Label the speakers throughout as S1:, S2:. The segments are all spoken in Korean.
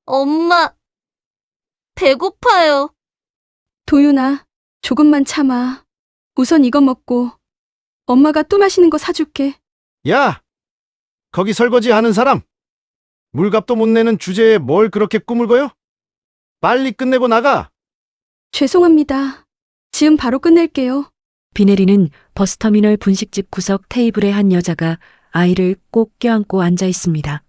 S1: 엄마, 배고파요.
S2: 도윤아, 조금만 참아. 우선 이거 먹고 엄마가 또 맛있는 거 사줄게.
S3: 야! 거기 설거지 하는 사람! 물값도 못 내는 주제에 뭘 그렇게 꾸물거려? 빨리 끝내고 나가!
S2: 죄송합니다. 지금 바로 끝낼게요.
S4: 비 내리는 버스터미널 분식집 구석 테이블에 한 여자가 아이를 꼭 껴안고 앉아 있습니다.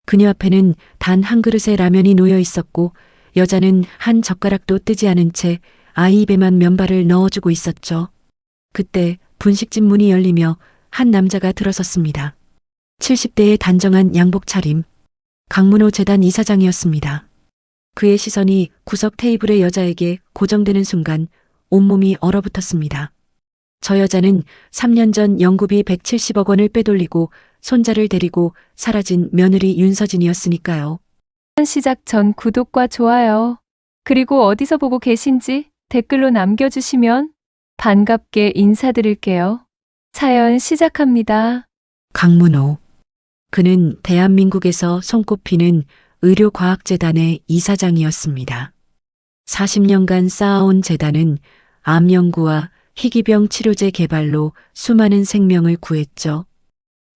S4: 그녀 앞에는 단 한 그릇의 라면이 놓여 있었고 여자는 한 젓가락도 뜨지 않은 채 아이 입에만 면발을 넣어주고 있었죠. 그때 분식집 문이 열리며 한 남자가 들어섰습니다. 70대의 단정한 양복 차림, 강문호 재단 이사장이었습니다. 그의 시선이 구석 테이블의 여자에게 고정되는 순간 온몸이 얼어붙었습니다. 저 여자는 3년 전 연구비 170억 원을 빼돌리고 손자를 데리고 사라진 며느리 윤서진이었으니까요.
S5: 시작 전 구독과 좋아요, 그리고 어디서 보고 계신지 댓글로 남겨주시면 반갑게 인사드릴게요. 사연 시작합니다.
S4: 강문호. 그는 대한민국에서 손꼽히는 의료과학재단의 이사장이었습니다. 40년간 쌓아온 재단은 암 연구와 희귀병 치료제 개발로 수많은 생명을 구했죠.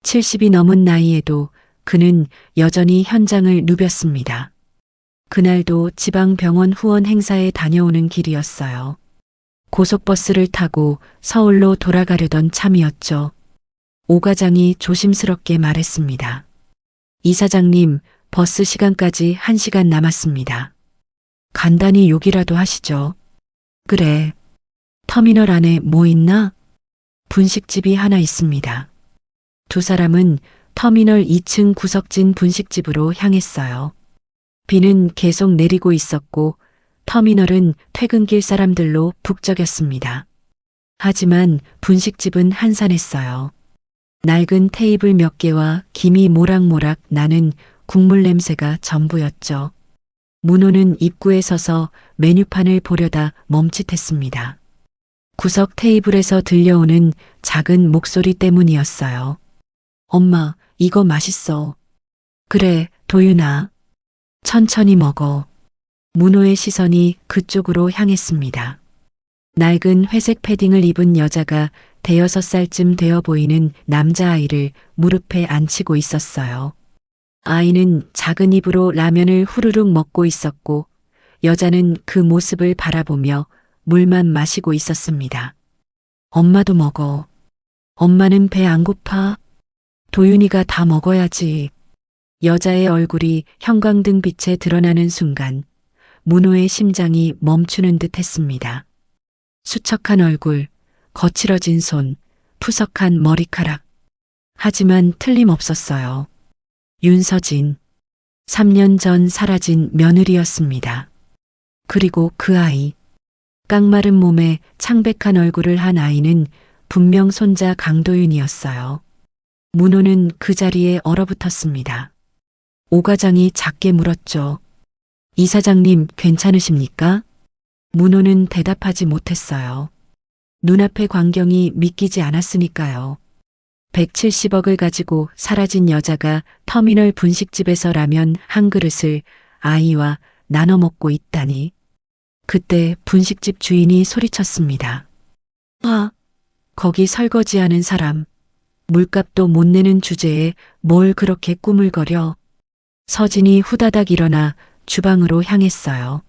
S4: 70이 넘은 나이에도 그는 여전히 현장을 누볐습니다. 그날도 지방병원 후원 행사에 다녀오는 길이었어요. 고속버스를 타고 서울로 돌아가려던 참이었죠. 오 과장이 조심스럽게 말했습니다. 이사장님, 버스 시간까지 1시간 남았습니다. 간단히 욕이라도 하시죠. 그래. 터미널 안에 뭐 있나? 분식집이 하나 있습니다. 두 사람은 터미널 2층 구석진 분식집으로 향했어요. 비는 계속 내리고 있었고 터미널은 퇴근길 사람들로 북적였습니다. 하지만 분식집은 한산했어요. 낡은 테이블 몇 개와 김이 모락모락 나는 국물 냄새가 전부였죠. 문호는 입구에 서서 메뉴판을 보려다 멈칫했습니다. 구석 테이블에서 들려오는 작은 목소리 때문이었어요. 엄마, 이거 맛있어. 그래, 도윤아. 천천히 먹어. 문호의 시선이 그쪽으로 향했습니다. 낡은 회색 패딩을 입은 여자가 5살쯤 되어 보이는 남자아이를 무릎에 앉히고 있었어요. 아이는 작은 입으로 라면을 후루룩 먹고 있었고 여자는 그 모습을 바라보며 물만 마시고 있었습니다. 엄마도 먹어. 엄마는 배 안 고파? 도윤이가 다 먹어야지. 여자의 얼굴이 형광등 빛에 드러나는 순간 문호의 심장이 멈추는 듯 했습니다. 수척한 얼굴, 거칠어진 손, 푸석한 머리카락. 하지만 틀림없었어요. 윤서진. 3년 전 사라진 며느리였습니다. 그리고 그 아이. 깡마른 몸에 창백한 얼굴을 한 아이는 분명 손자 강도윤이었어요. 문호는 그 자리에 얼어붙었습니다. 오 과장이 작게 물었죠. 이사장님 괜찮으십니까? 문호는 대답하지 못했어요. 눈앞의 광경이 믿기지 않았으니까요. 170억을 가지고 사라진 여자가 터미널 분식집에서 라면 한 그릇을 아이와 나눠 먹고 있다니. 그때 분식집 주인이 소리쳤습니다. 아, 거기 설거지하는 사람. 물값도 못 내는 주제에 뭘 그렇게 꾸물거려. 서진이 후다닥 일어나 주방으로 향했어요.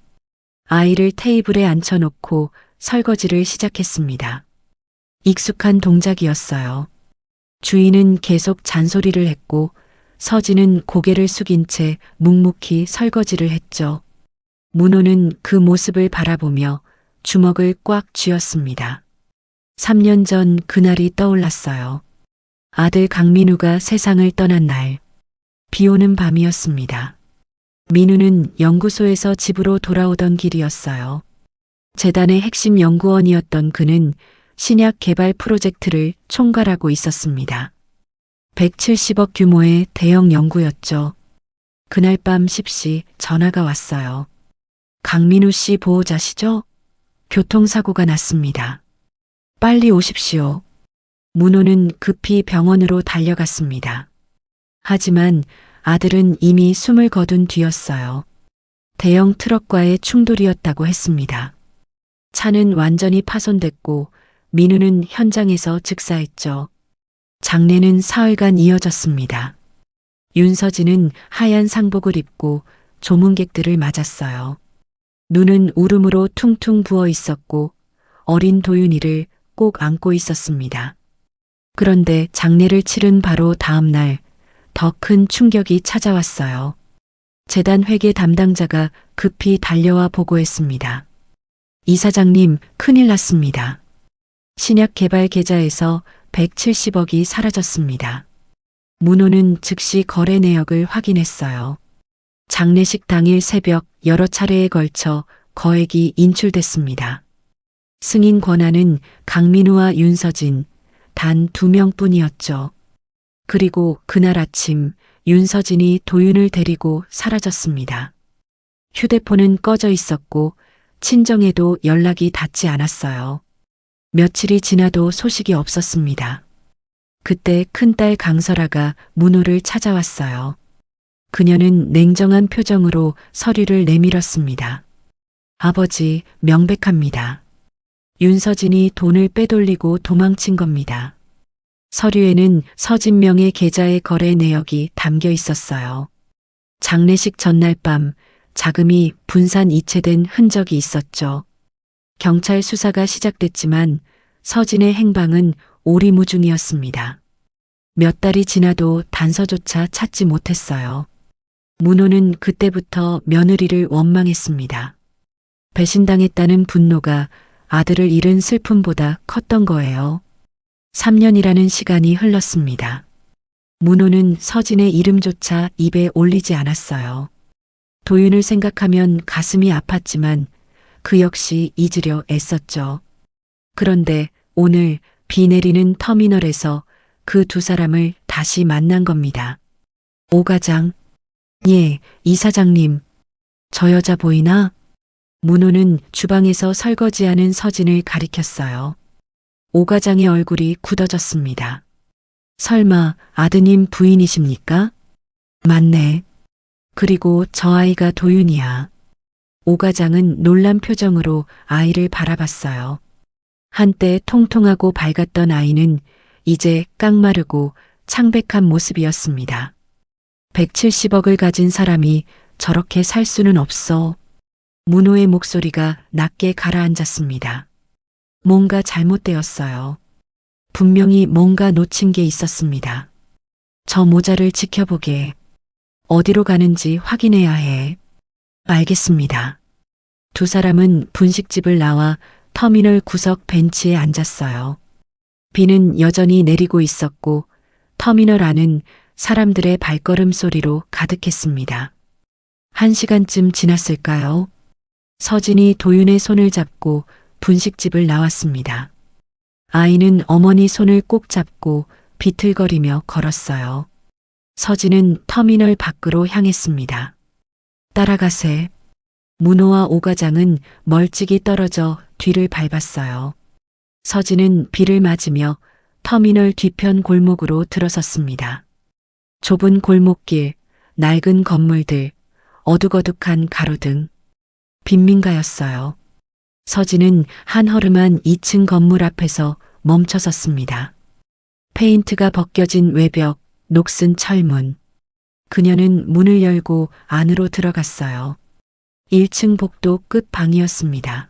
S4: 아이를 테이블에 앉혀놓고 설거지를 시작했습니다. 익숙한 동작이었어요. 주인은 계속 잔소리를 했고 서진은 고개를 숙인 채 묵묵히 설거지를 했죠. 문호는 그 모습을 바라보며 주먹을 꽉 쥐었습니다. 3년 전 그날이 떠올랐어요. 아들 강민우가 세상을 떠난 날. 비 오는 밤이었습니다. 민우는 연구소에서 집으로 돌아오던 길이었어요. 재단의 핵심 연구원이었던 그는 신약 개발 프로젝트를 총괄하고 있었습니다. 170억 규모의 대형 연구였죠. 그날 밤 10시 전화가 왔어요. 강민우 씨 보호자시죠? 교통사고가 났습니다. 빨리 오십시오. 문호는 급히 병원으로 달려갔습니다. 하지만 아들은 이미 숨을 거둔 뒤였어요. 대형 트럭과의 충돌이었다고 했습니다. 차는 완전히 파손됐고 민우는 현장에서 즉사했죠. 장례는 사흘간 이어졌습니다. 윤서진은 하얀 상복을 입고 조문객들을 맞았어요. 눈은 울음으로 퉁퉁 부어 있었고 어린 도윤이를 꼭 안고 있었습니다. 그런데 장례를 치른 바로 다음 날 더 큰 충격이 찾아왔어요. 재단 회계 담당자가 급히 달려와 보고했습니다. 이사장님, 큰일 났습니다. 신약 개발 계좌에서 170억이 사라졌습니다. 문호는 즉시 거래 내역을 확인했어요. 장례식 당일 새벽 여러 차례에 걸쳐 거액이 인출됐습니다. 승인 권한은 강민우와 윤서진 단 2명뿐이었죠. 그리고 그날 아침 윤서진이 도윤을 데리고 사라졌습니다. 휴대폰은 꺼져 있었고 친정에도 연락이 닿지 않았어요. 며칠이 지나도 소식이 없었습니다. 그때 큰딸 강설아가 문호를 찾아왔어요. 그녀는 냉정한 표정으로 서류를 내밀었습니다. 아버지, 명백합니다. 윤서진이 돈을 빼돌리고 도망친 겁니다. 서류에는 서진명의 계좌의 거래 내역이 담겨 있었어요. 장례식 전날 밤 자금이 분산 이체된 흔적이 있었죠. 경찰 수사가 시작됐지만 서진의 행방은 오리무중이었습니다. 몇 달이 지나도 단서조차 찾지 못했어요. 문호는 그때부터 며느리를 원망했습니다. 배신당했다는 분노가 아들을 잃은 슬픔보다 컸던 거예요. 3년이라는 시간이 흘렀습니다. 문호는 서진의 이름조차 입에 올리지 않았어요. 도윤을 생각하면 가슴이 아팠지만 그 역시 잊으려 애썼죠. 그런데 오늘 비 내리는 터미널에서 그 두 사람을 다시 만난 겁니다. 오 과장, 예, 이사장님, 저 여자 보이나? 문호는 주방에서 설거지하는 서진을 가리켰어요. 오 과장의 얼굴이 굳어졌습니다. 설마 아드님 부인이십니까? 맞네. 그리고 저 아이가 도윤이야. 오 과장은 놀란 표정으로 아이를 바라봤어요. 한때 통통하고 밝았던 아이는 이제 깡마르고 창백한 모습이었습니다. 170억을 가진 사람이 저렇게 살 수는 없어. 문호의 목소리가 낮게 가라앉았습니다. 뭔가 잘못되었어요. 분명히 뭔가 놓친 게 있었습니다. 저 모자를 지켜보게. 어디로 가는지 확인해야 해. 알겠습니다. 두 사람은 분식집을 나와 터미널 구석 벤치에 앉았어요. 비는 여전히 내리고 있었고 터미널 안은 사람들의 발걸음 소리로 가득했습니다. 1시간쯤 지났을까요? 서진이 도윤의 손을 잡고 분식집을 나왔습니다. 아이는 어머니 손을 꼭 잡고 비틀거리며 걸었어요. 서진은 터미널 밖으로 향했습니다. 따라가세. 문호와 오 과장은 멀찍이 떨어져 뒤를 밟았어요. 서진은 비를 맞으며 터미널 뒤편 골목으로 들어섰습니다. 좁은 골목길, 낡은 건물들, 어둑어둑한 가로등. 빈민가였어요. 서진은 한허름한 2층 건물 앞에서 멈춰섰습니다. 페인트가 벗겨진 외벽, 녹슨 철문. 그녀는 문을 열고 안으로 들어갔어요. 1층 복도 끝 방이었습니다.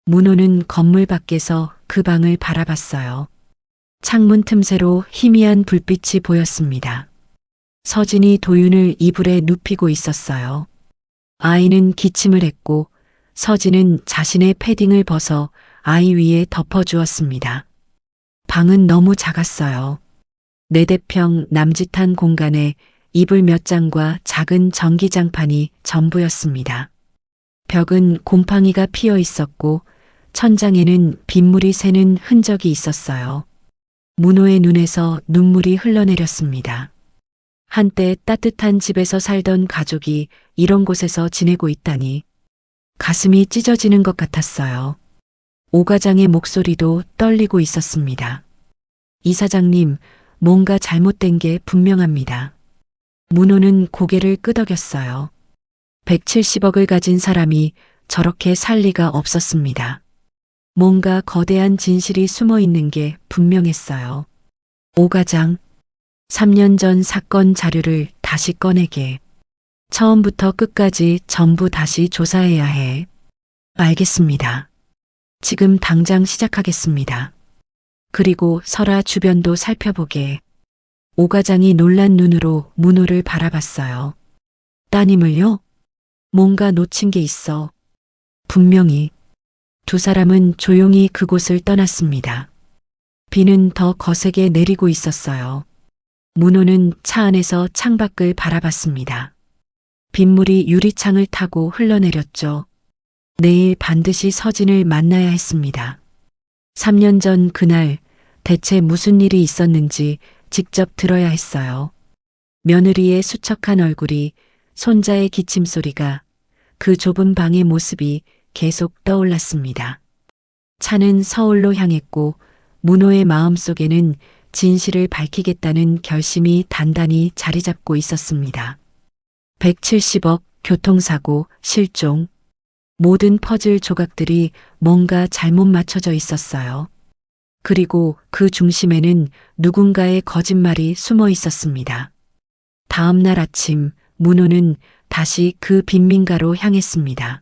S4: 문호는 건물 밖에서 그 방을 바라봤어요. 창문 틈새로 희미한 불빛이 보였습니다. 서진이 도윤을 이불에 눕히고 있었어요. 아이는 기침을 했고 서진은 자신의 패딩을 벗어 아이 위에 덮어주었습니다. 방은 너무 작았어요. 4대평 남짓한 공간에 이불 몇 장과 작은 전기장판이 전부였습니다. 벽은 곰팡이가 피어 있었고 천장에는 빗물이 새는 흔적이 있었어요. 문호의 눈에서 눈물이 흘러내렸습니다. 한때 따뜻한 집에서 살던 가족이 이런 곳에서 지내고 있다니 가슴이 찢어지는 것 같았어요. 오 과장의 목소리도 떨리고 있었습니다. 이사장님, 뭔가 잘못된 게 분명합니다. 문호는 고개를 끄덕였어요. 170억을 가진 사람이 저렇게 살 리가 없었습니다. 뭔가 거대한 진실이 숨어 있는 게 분명했어요. 오 과장, 3년 전 사건 자료를 다시 꺼내게. 처음부터 끝까지 전부 다시 조사해야 해. 알겠습니다. 지금 당장 시작하겠습니다. 그리고 설아 주변도 살펴보게. 오 과장이 놀란 눈으로 문호를 바라봤어요. 따님을요? 뭔가 놓친 게 있어. 분명히. 두 사람은 조용히 그곳을 떠났습니다. 비는 더 거세게 내리고 있었어요. 문호는 차 안에서 창밖을 바라봤습니다. 빗물이 유리창을 타고 흘러내렸죠. 내일 반드시 서진을 만나야 했습니다. 3년 전 그날 대체 무슨 일이 있었는지 직접 들어야 했어요. 며느리의 수척한 얼굴이, 손자의 기침 소리가, 그 좁은 방의 모습이 계속 떠올랐습니다. 차는 서울로 향했고 문호의 마음속에는 진실을 밝히겠다는 결심이 단단히 자리 잡고 있었습니다. 170억, 교통사고, 실종. 모든 퍼즐 조각들이 뭔가 잘못 맞춰져 있었어요. 그리고 그 중심에는 누군가의 거짓말이 숨어 있었습니다. 다음 날 아침, 문호는 다시 그 빈민가로 향했습니다.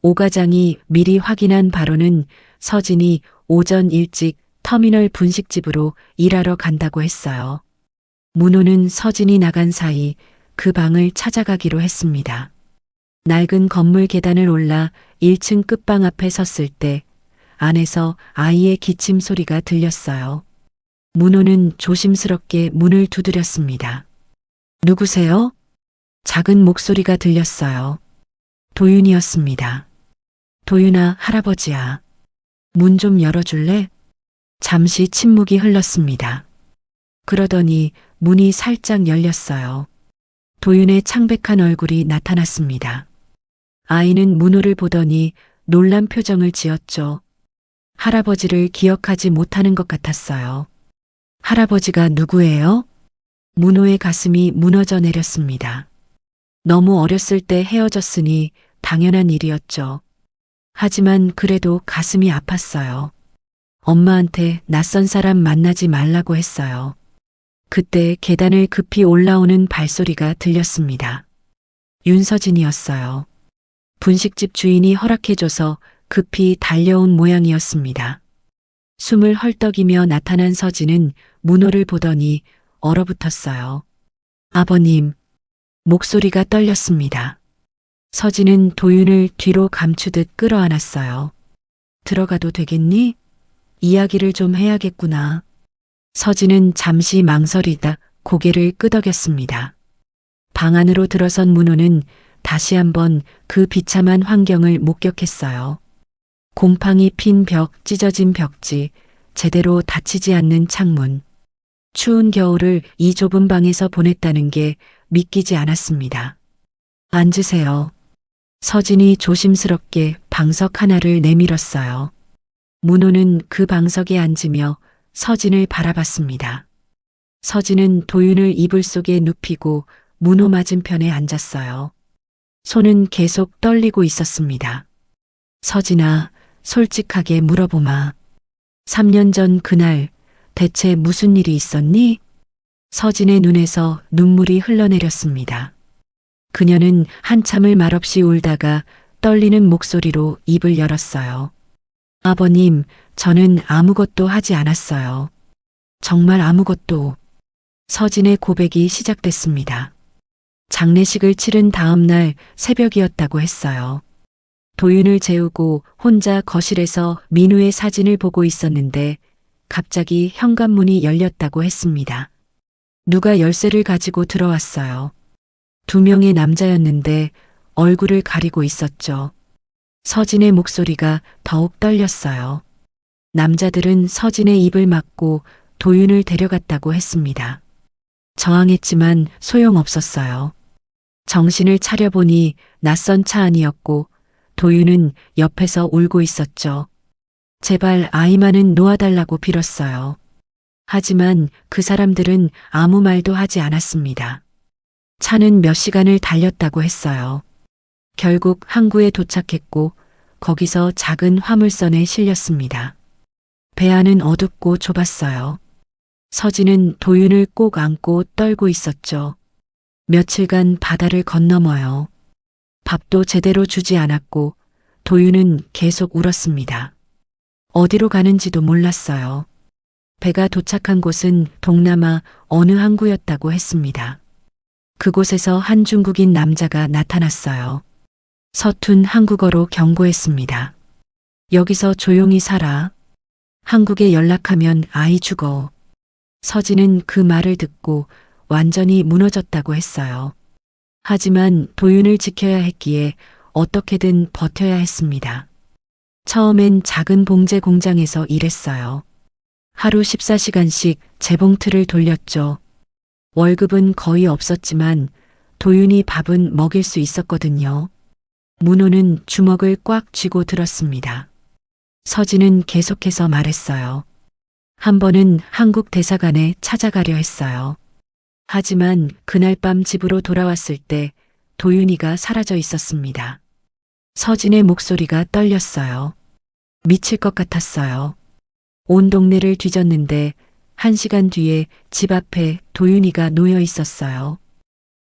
S4: 오 과장이 미리 확인한 바로는 서진이 오전 일찍 터미널 분식집으로 일하러 간다고 했어요. 문호는 서진이 나간 사이 그 방을 찾아가기로 했습니다. 낡은 건물 계단을 올라 1층 끝방 앞에 섰을 때 안에서 아이의 기침 소리가 들렸어요. 문호는 조심스럽게 문을 두드렸습니다. 누구세요? 작은 목소리가 들렸어요. 도윤이었습니다. 도윤아, 할아버지야. 문 좀 열어줄래? 잠시 침묵이 흘렀습니다. 그러더니 문이 살짝 열렸어요. 도윤의 창백한 얼굴이 나타났습니다. 아이는 문호를 보더니 놀란 표정을 지었죠. 할아버지를 기억하지 못하는 것 같았어요. 할아버지가 누구예요? 문호의 가슴이 무너져 내렸습니다. 너무 어렸을 때 헤어졌으니 당연한 일이었죠. 하지만 그래도 가슴이 아팠어요. 엄마한테 낯선 사람 만나지 말라고 했어요. 그때 계단을 급히 올라오는 발소리가 들렸습니다. 윤서진이었어요. 분식집 주인이 허락해줘서 급히 달려온 모양이었습니다. 숨을 헐떡이며 나타난 서진은 문호를 보더니 얼어붙었어요. 아버님. 목소리가 떨렸습니다. 서진은 도윤을 뒤로 감추듯 끌어안았어요. 들어가도 되겠니? 이야기를 좀 해야겠구나. 서진은 잠시 망설이다 고개를 끄덕였습니다. 방 안으로 들어선 문호는 다시 한번 그 비참한 환경을 목격했어요. 곰팡이 핀 벽, 찢어진 벽지, 제대로 닫히지 않는 창문. 추운 겨울을 이 좁은 방에서 보냈다는 게 믿기지 않았습니다. 앉으세요. 서진이 조심스럽게 방석 하나를 내밀었어요. 문호는 그 방석에 앉으며 서진을 바라봤습니다. 서진은 도윤을 이불 속에 눕히고 문호 맞은편에 앉았어요. 손은 계속 떨리고 있었습니다. 서진아, 솔직하게 물어보마. 3년 전 그날 대체 무슨 일이 있었니? 서진의 눈에서 눈물이 흘러내렸습니다. 그녀는 한참을 말없이 울다가 떨리는 목소리로 입을 열었어요. 아버님, 저는 아무것도 하지 않았어요. 정말 아무것도. 서진의 고백이 시작됐습니다. 장례식을 치른 다음 날 새벽이었다고 했어요. 도윤을 재우고 혼자 거실에서 민우의 사진을 보고 있었는데 갑자기 현관문이 열렸다고 했습니다. 누가 열쇠를 가지고 들어왔어요. 2명의 남자였는데 얼굴을 가리고 있었죠. 서진의 목소리가 더욱 떨렸어요. 남자들은 서진의 입을 막고 도윤을 데려갔다고 했습니다. 저항했지만 소용없었어요. 정신을 차려보니 낯선 차 안이었고 도윤은 옆에서 울고 있었죠. 제발 아이만은 놓아달라고 빌었어요. 하지만 그 사람들은 아무 말도 하지 않았습니다. 차는 몇 시간을 달렸다고 했어요. 결국 항구에 도착했고 거기서 작은 화물선에 실렸습니다. 배 안은 어둡고 좁았어요. 서진은 도윤을 꼭 안고 떨고 있었죠. 며칠간 바다를 건너머요. 밥도 제대로 주지 않았고 도윤은 계속 울었습니다. 어디로 가는지도 몰랐어요. 배가 도착한 곳은 동남아 어느 항구였다고 했습니다. 그곳에서 한 중국인 남자가 나타났어요. 서툰 한국어로 경고했습니다. 여기서 조용히 살아. 한국에 연락하면 아이 죽어. 서진은 그 말을 듣고 완전히 무너졌다고 했어요. 하지만 도윤을 지켜야 했기에 어떻게든 버텨야 했습니다. 처음엔 작은 봉제 공장에서 일했어요. 하루 14시간씩 재봉틀을 돌렸죠. 월급은 거의 없었지만 도윤이 밥은 먹일 수 있었거든요. 문호는 주먹을 꽉 쥐고 들었습니다. 서진은 계속해서 말했어요. 한 번은 한국 대사관에 찾아가려 했어요. 하지만 그날 밤 집으로 돌아왔을 때 도윤이가 사라져 있었습니다. 서진의 목소리가 떨렸어요. 미칠 것 같았어요. 온 동네를 뒤졌는데 1시간 뒤에 집 앞에 도윤이가 놓여 있었어요.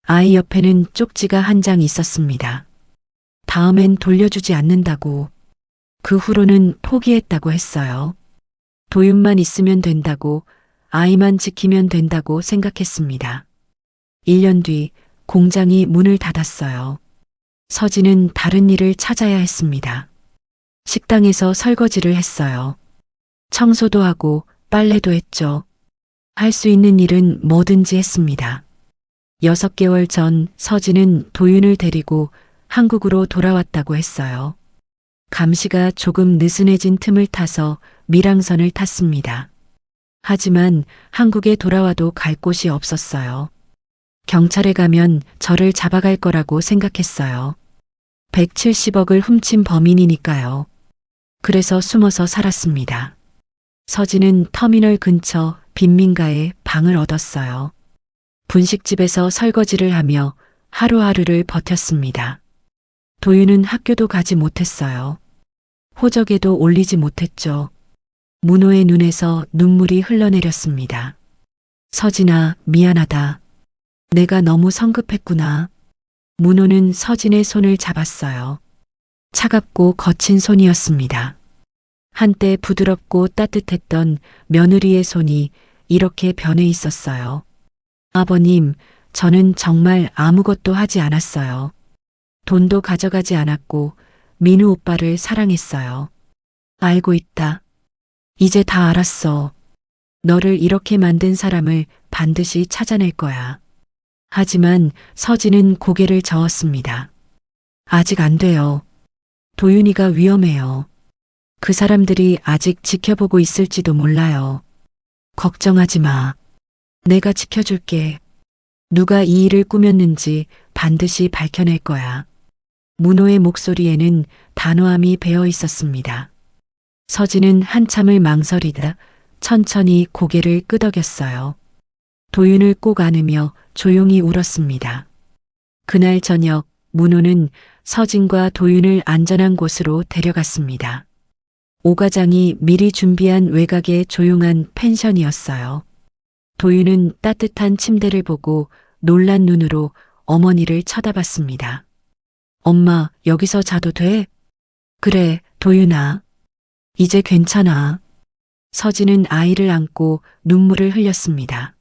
S4: 아이 옆에는 쪽지가 한 장 있었습니다. 다음엔 돌려주지 않는다고. 그 후로는 포기했다고 했어요. 도윤만 있으면 된다고, 아이만 지키면 된다고 생각했습니다. 1년 뒤 공장이 문을 닫았어요. 서진은 다른 일을 찾아야 했습니다. 식당에서 설거지를 했어요. 청소도 하고 빨래도 했죠. 할 수 있는 일은 뭐든지 했습니다. 6개월 전 서진은 도윤을 데리고 한국으로 돌아왔다고 했어요. 감시가 조금 느슨해진 틈을 타서 밀항선을 탔습니다. 하지만 한국에 돌아와도 갈 곳이 없었어요. 경찰에 가면 저를 잡아갈 거라고 생각했어요. 170억을 훔친 범인이니까요. 그래서 숨어서 살았습니다. 서진은 터미널 근처 빈민가에 방을 얻었어요. 분식집에서 설거지를 하며 하루하루를 버텼습니다. 도윤은 학교도 가지 못했어요. 호적에도 올리지 못했죠. 문호의 눈에서 눈물이 흘러내렸습니다. 서진아, 미안하다. 내가 너무 성급했구나. 문호는 서진의 손을 잡았어요. 차갑고 거친 손이었습니다. 한때 부드럽고 따뜻했던 며느리의 손이 이렇게 변해 있었어요. 아버님, 저는 정말 아무것도 하지 않았어요. 돈도 가져가지 않았고 민우 오빠를 사랑했어요. 알고 있다. 이제 다 알았어. 너를 이렇게 만든 사람을 반드시 찾아낼 거야. 하지만 서진은 고개를 저었습니다. 아직 안 돼요. 도윤이가 위험해요. 그 사람들이 아직 지켜보고 있을지도 몰라요. 걱정하지 마. 내가 지켜줄게. 누가 이 일을 꾸몄는지 반드시 밝혀낼 거야. 문호의 목소리에는 단호함이 배어 있었습니다. 서진은 한참을 망설이다 천천히 고개를 끄덕였어요. 도윤을 꼭 안으며 조용히 울었습니다. 그날 저녁 문호는 서진과 도윤을 안전한 곳으로 데려갔습니다. 오 과장이 미리 준비한 외곽의 조용한 펜션이었어요. 도윤은 따뜻한 침대를 보고 놀란 눈으로 어머니를 쳐다봤습니다. 엄마, 여기서 자도 돼? 그래, 도윤아. 이제 괜찮아. 서진은 아이를 안고 눈물을 흘렸습니다.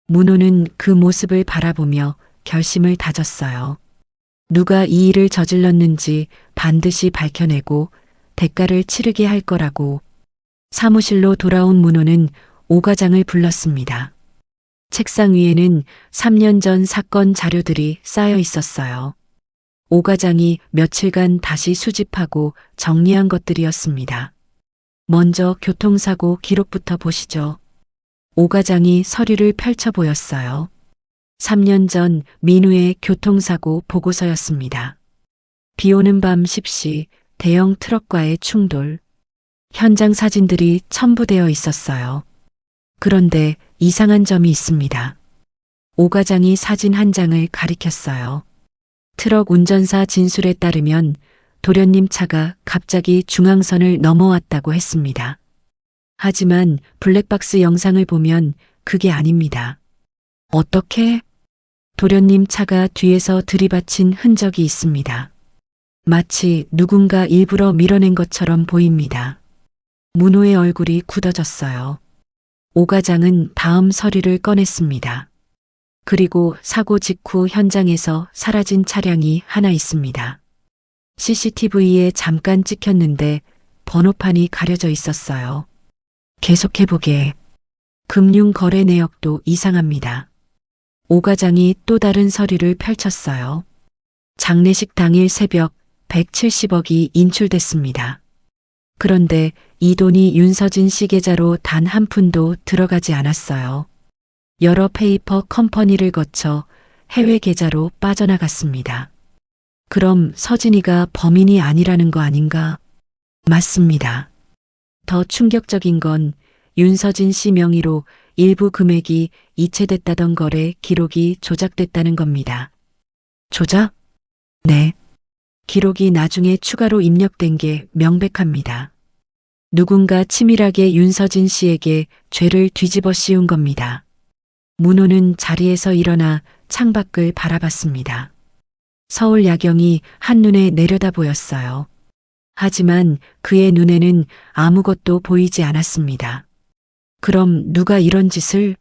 S4: 문호는 그 모습을 바라보며 결심을 다졌어요. 누가 이 일을 저질렀는지 반드시 밝혀내고 대가를 치르게 할 거라고. 사무실로 돌아온 문호는 오 과장을 불렀습니다. 책상 위에는 3년 전 사건 자료들이 쌓여 있었어요. 오 과장이 며칠간 다시 수집하고 정리한 것들이었습니다. 먼저 교통사고 기록부터 보시죠. 오 과장이 서류를 펼쳐 보였어요. 3년 전 민우의 교통사고 보고서였습니다. 비 오는 밤 10시 대형 트럭과의 충돌. 현장 사진들이 첨부되어 있었어요. 그런데 이상한 점이 있습니다. 오 과장이 사진 한 장을 가리켰어요. 트럭 운전사 진술에 따르면 도련님 차가 갑자기 중앙선을 넘어왔다고 했습니다. 하지만 블랙박스 영상을 보면 그게 아닙니다. 어떻게? 도련님 차가 뒤에서 들이받친 흔적이 있습니다. 마치 누군가 일부러 밀어낸 것처럼 보입니다. 문호의 얼굴이 굳어졌어요. 오 과장은 다음 서류를 꺼냈습니다. 그리고 사고 직후 현장에서 사라진 차량이 하나 있습니다. CCTV에 잠깐 찍혔는데 번호판이 가려져 있었어요. 계속해보게. 금융거래 내역도 이상합니다. 오 과장이 또 다른 서류를 펼쳤어요. 장례식 당일 새벽 170억이 인출됐습니다. 그런데 이 돈이 윤서진 씨 계좌로 단 한 푼도 들어가지 않았어요. 여러 페이퍼 컴퍼니를 거쳐 해외 계좌로 빠져나갔습니다. 그럼 서진이가 범인이 아니라는 거 아닌가? 맞습니다. 더 충격적인 건 윤서진 씨 명의로 일부 금액이 이체됐다던 거래 기록이 조작됐다는 겁니다. 조작? 네. 기록이 나중에 추가로 입력된 게 명백합니다. 누군가 치밀하게 윤서진 씨에게 죄를 뒤집어 씌운 겁니다. 문호는 자리에서 일어나 창밖을 바라봤습니다. 서울 야경이 한눈에 내려다 보였어요. 하지만 그의 눈에는 아무것도 보이지 않았습니다. 그럼 누가 이런 짓을?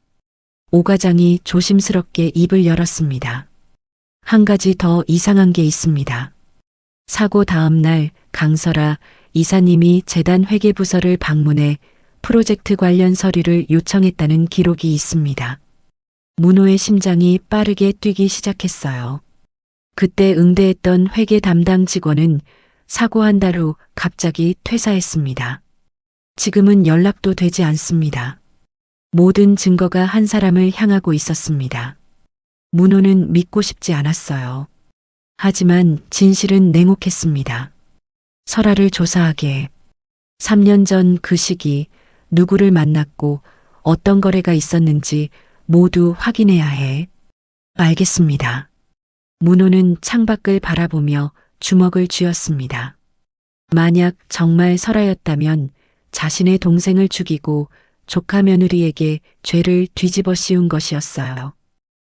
S4: 오 과장이 조심스럽게 입을 열었습니다. 한 가지 더 이상한 게 있습니다. 사고 다음 날 강설아 이사님이 재단 회계부서를 방문해 프로젝트 관련 서류를 요청했다는 기록이 있습니다. 문호의 심장이 빠르게 뛰기 시작했어요. 그때 응대했던 회계 담당 직원은 사고 한 달 후 갑자기 퇴사했습니다. 지금은 연락도 되지 않습니다. 모든 증거가 한 사람을 향하고 있었습니다. 문호는 믿고 싶지 않았어요. 하지만 진실은 냉혹했습니다. 설아를 조사하게. 3년 전 그 시기 누구를 만났고 어떤 거래가 있었는지 모두 확인해야 해. 알겠습니다. 문호는 창밖을 바라보며 주먹을 쥐었습니다. 만약 정말 설아였다면 자신의 동생을 죽이고 조카 며느리에게 죄를 뒤집어 씌운 것이었어요.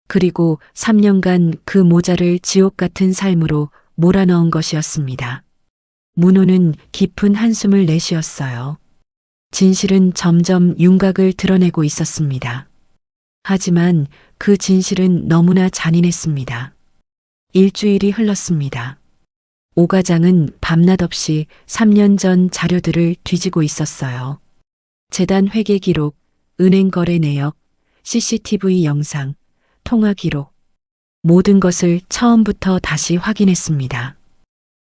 S4: 그리고 3년간 그 모자를 지옥 같은 삶으로 몰아넣은 것이었습니다. 문호는 깊은 한숨을 내쉬었어요. 진실은 점점 윤곽을 드러내고 있었습니다. 하지만 그 진실은 너무나 잔인했습니다. 일주일이 흘렀습니다. 오 과장은 밤낮 없이 3년 전 자료들을 뒤지고 있었어요. 재단 회계 기록, 은행 거래 내역, CCTV 영상, 통화 기록. 모든 것을 처음부터 다시 확인했습니다.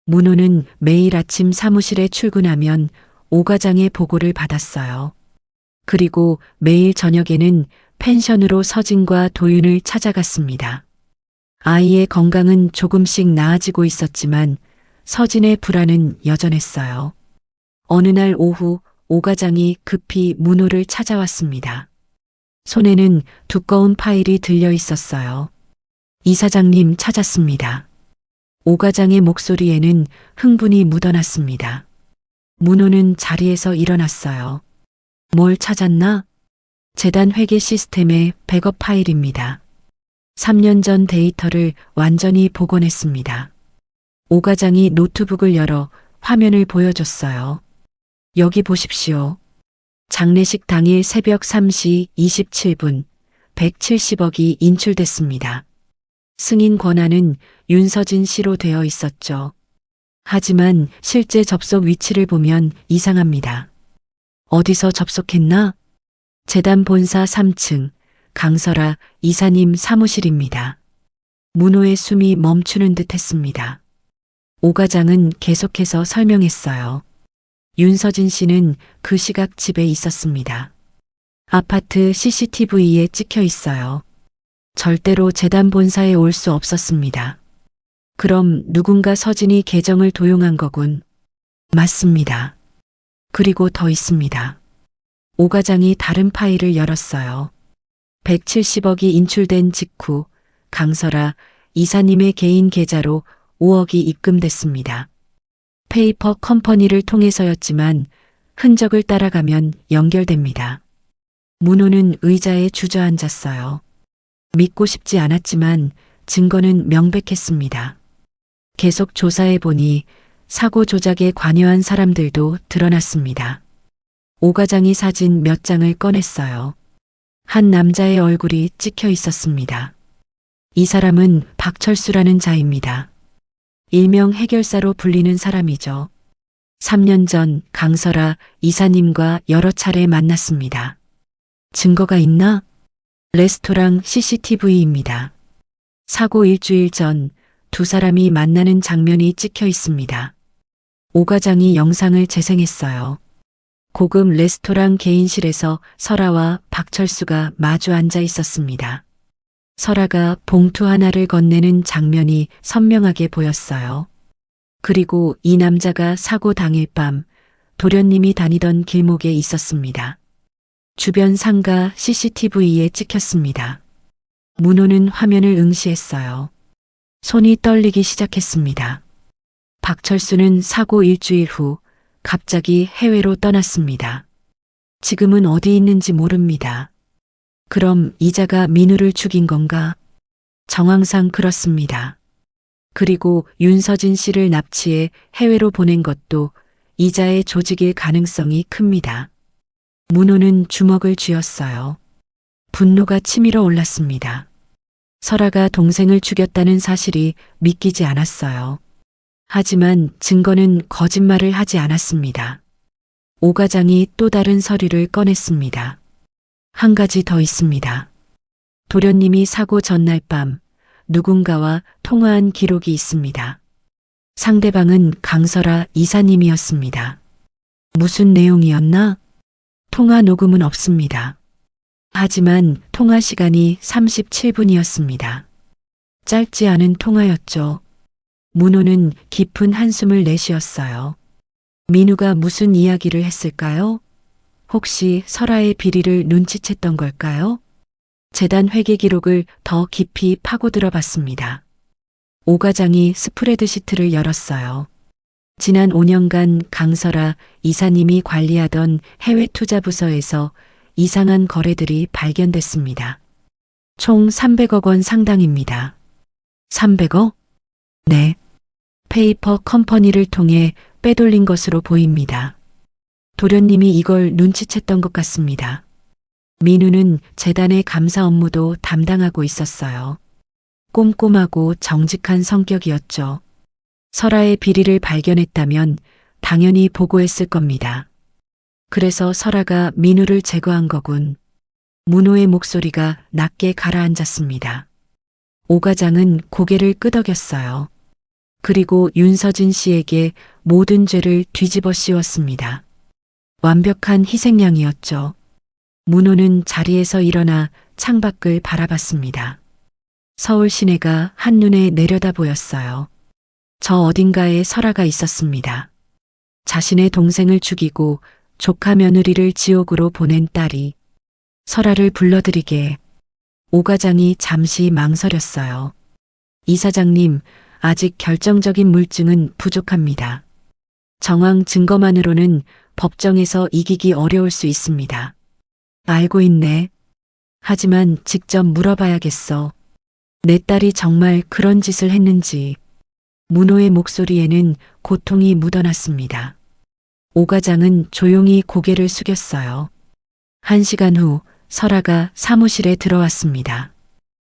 S4: 문호는 매일 아침 사무실에 출근하면 오 과장의 보고를 받았어요. 그리고 매일 저녁에는 펜션으로 서진과 도윤을 찾아갔습니다. 아이의 건강은 조금씩 나아지고 있었지만 서진의 불안은 여전했어요. 어느 날 오후 오 과장이 급히 문호를 찾아왔습니다. 손에는 두꺼운 파일이 들려 있었어요. 이사장님 찾았습니다. 오 과장의 목소리에는 흥분이 묻어났습니다. 문호는 자리에서 일어났어요. 뭘 찾았나? 재단 회계 시스템의 백업 파일입니다. 3년 전 데이터를 완전히 복원했습니다. 오 과장이 노트북을 열어 화면을 보여줬어요. 여기 보십시오. 장례식 당일 새벽 3시 27분 170억이 인출됐습니다. 승인 권한은 윤서진 씨로 되어 있었죠. 하지만 실제 접속 위치를 보면 이상합니다. 어디서 접속했나? 재단 본사 3층 강설아 이사님 사무실입니다. 문호의 숨이 멈추는 듯 했습니다. 오 과장은 계속해서 설명했어요. 윤서진 씨는 그 시각 집에 있었습니다. 아파트 CCTV에 찍혀 있어요. 절대로 재단 본사에 올 수 없었습니다. 그럼 누군가 서진이 계정을 도용한 거군. 맞습니다. 그리고 더 있습니다. 오 과장이 다른 파일을 열었어요. 170억이 인출된 직후 강설아 이사님의 개인 계좌로 5억이 입금됐습니다. 페이퍼 컴퍼니를 통해서였지만 흔적을 따라가면 연결됩니다. 문호는 의자에 주저앉았어요. 믿고 싶지 않았지만 증거는 명백했습니다. 계속 조사해보니 사고 조작에 관여한 사람들도 드러났습니다. 오 과장이 사진 몇 장을 꺼냈어요. 한 남자의 얼굴이 찍혀 있었습니다. 이 사람은 박철수라는 자입니다. 일명 해결사로 불리는 사람이죠. 3년 전 강설아 이사님과 여러 차례 만났습니다. 증거가 있나? 레스토랑 CCTV입니다. 사고 일주일 전 두 사람이 만나는 장면이 찍혀 있습니다. 오 과장이 영상을 재생했어요. 고급 레스토랑 개인실에서 설아와 박철수가 마주 앉아 있었습니다. 설아가 봉투 하나를 건네는 장면이 선명하게 보였어요. 그리고 이 남자가 사고 당일 밤 도련님이 다니던 길목에 있었습니다. 주변 상가 CCTV에 찍혔습니다. 문호는 화면을 응시했어요. 손이 떨리기 시작했습니다. 박철수는 사고 일주일 후 갑자기 해외로 떠났습니다. 지금은 어디 있는지 모릅니다. 그럼 이자가 민우를 죽인 건가? 정황상 그렇습니다. 그리고 윤서진 씨를 납치해 해외로 보낸 것도 이자의 조직일 가능성이 큽니다. 문호는 주먹을 쥐었어요. 분노가 치밀어 올랐습니다. 설아가 동생을 죽였다는 사실이 믿기지 않았어요. 하지만 증거는 거짓말을 하지 않았습니다. 오 과장이 또 다른 서류를 꺼냈습니다. 한 가지 더 있습니다. 도련님이 사고 전날 밤 누군가와 통화한 기록이 있습니다. 상대방은 강설아 이사님이었습니다. 무슨 내용이었나? 통화 녹음은 없습니다. 하지만 통화 시간이 37분이었습니다. 짧지 않은 통화였죠. 문호는 깊은 한숨을 내쉬었어요. 민우가 무슨 이야기를 했을까요? 혹시 설아의 비리를 눈치챘던 걸까요? 재단 회계 기록을 더 깊이 파고들어 봤습니다. 오 과장이 스프레드시트를 열었어요. 지난 5년간 강설아 이사님이 관리하던 해외 투자 부서에서 이상한 거래들이 발견됐습니다. 총 300억 원 상당입니다. 300억? 네. 페이퍼 컴퍼니를 통해 빼돌린 것으로 보입니다. 도련님이 이걸 눈치챘던 것 같습니다. 민우는 재단의 감사 업무도 담당하고 있었어요. 꼼꼼하고 정직한 성격이었죠. 설아의 비리를 발견했다면 당연히 보고했을 겁니다. 그래서 설아가 민우를 제거한 거군. 문호의 목소리가 낮게 가라앉았습니다. 오 과장은 고개를 끄덕였어요. 그리고 윤서진 씨에게 모든 죄를 뒤집어 씌웠습니다. 완벽한 희생양이었죠. 문호는 자리에서 일어나 창밖을 바라봤습니다. 서울 시내가 한눈에 내려다 보였어요. 저 어딘가에 설아가 있었습니다. 자신의 동생을 죽이고 조카 며느리를 지옥으로 보낸 딸이 설아를 불러들이게. 오 과장이 잠시 망설였어요. 이사장님, 아직 결정적인 물증은 부족합니다. 정황 증거만으로는 법정에서 이기기 어려울 수 있습니다. 알고 있네. 하지만 직접 물어봐야겠어. 내 딸이 정말 그런 짓을 했는지. 문호의 목소리에는 고통이 묻어났습니다. 오 과장은 조용히 고개를 숙였어요. 1시간 후 설아가 사무실에 들어왔습니다.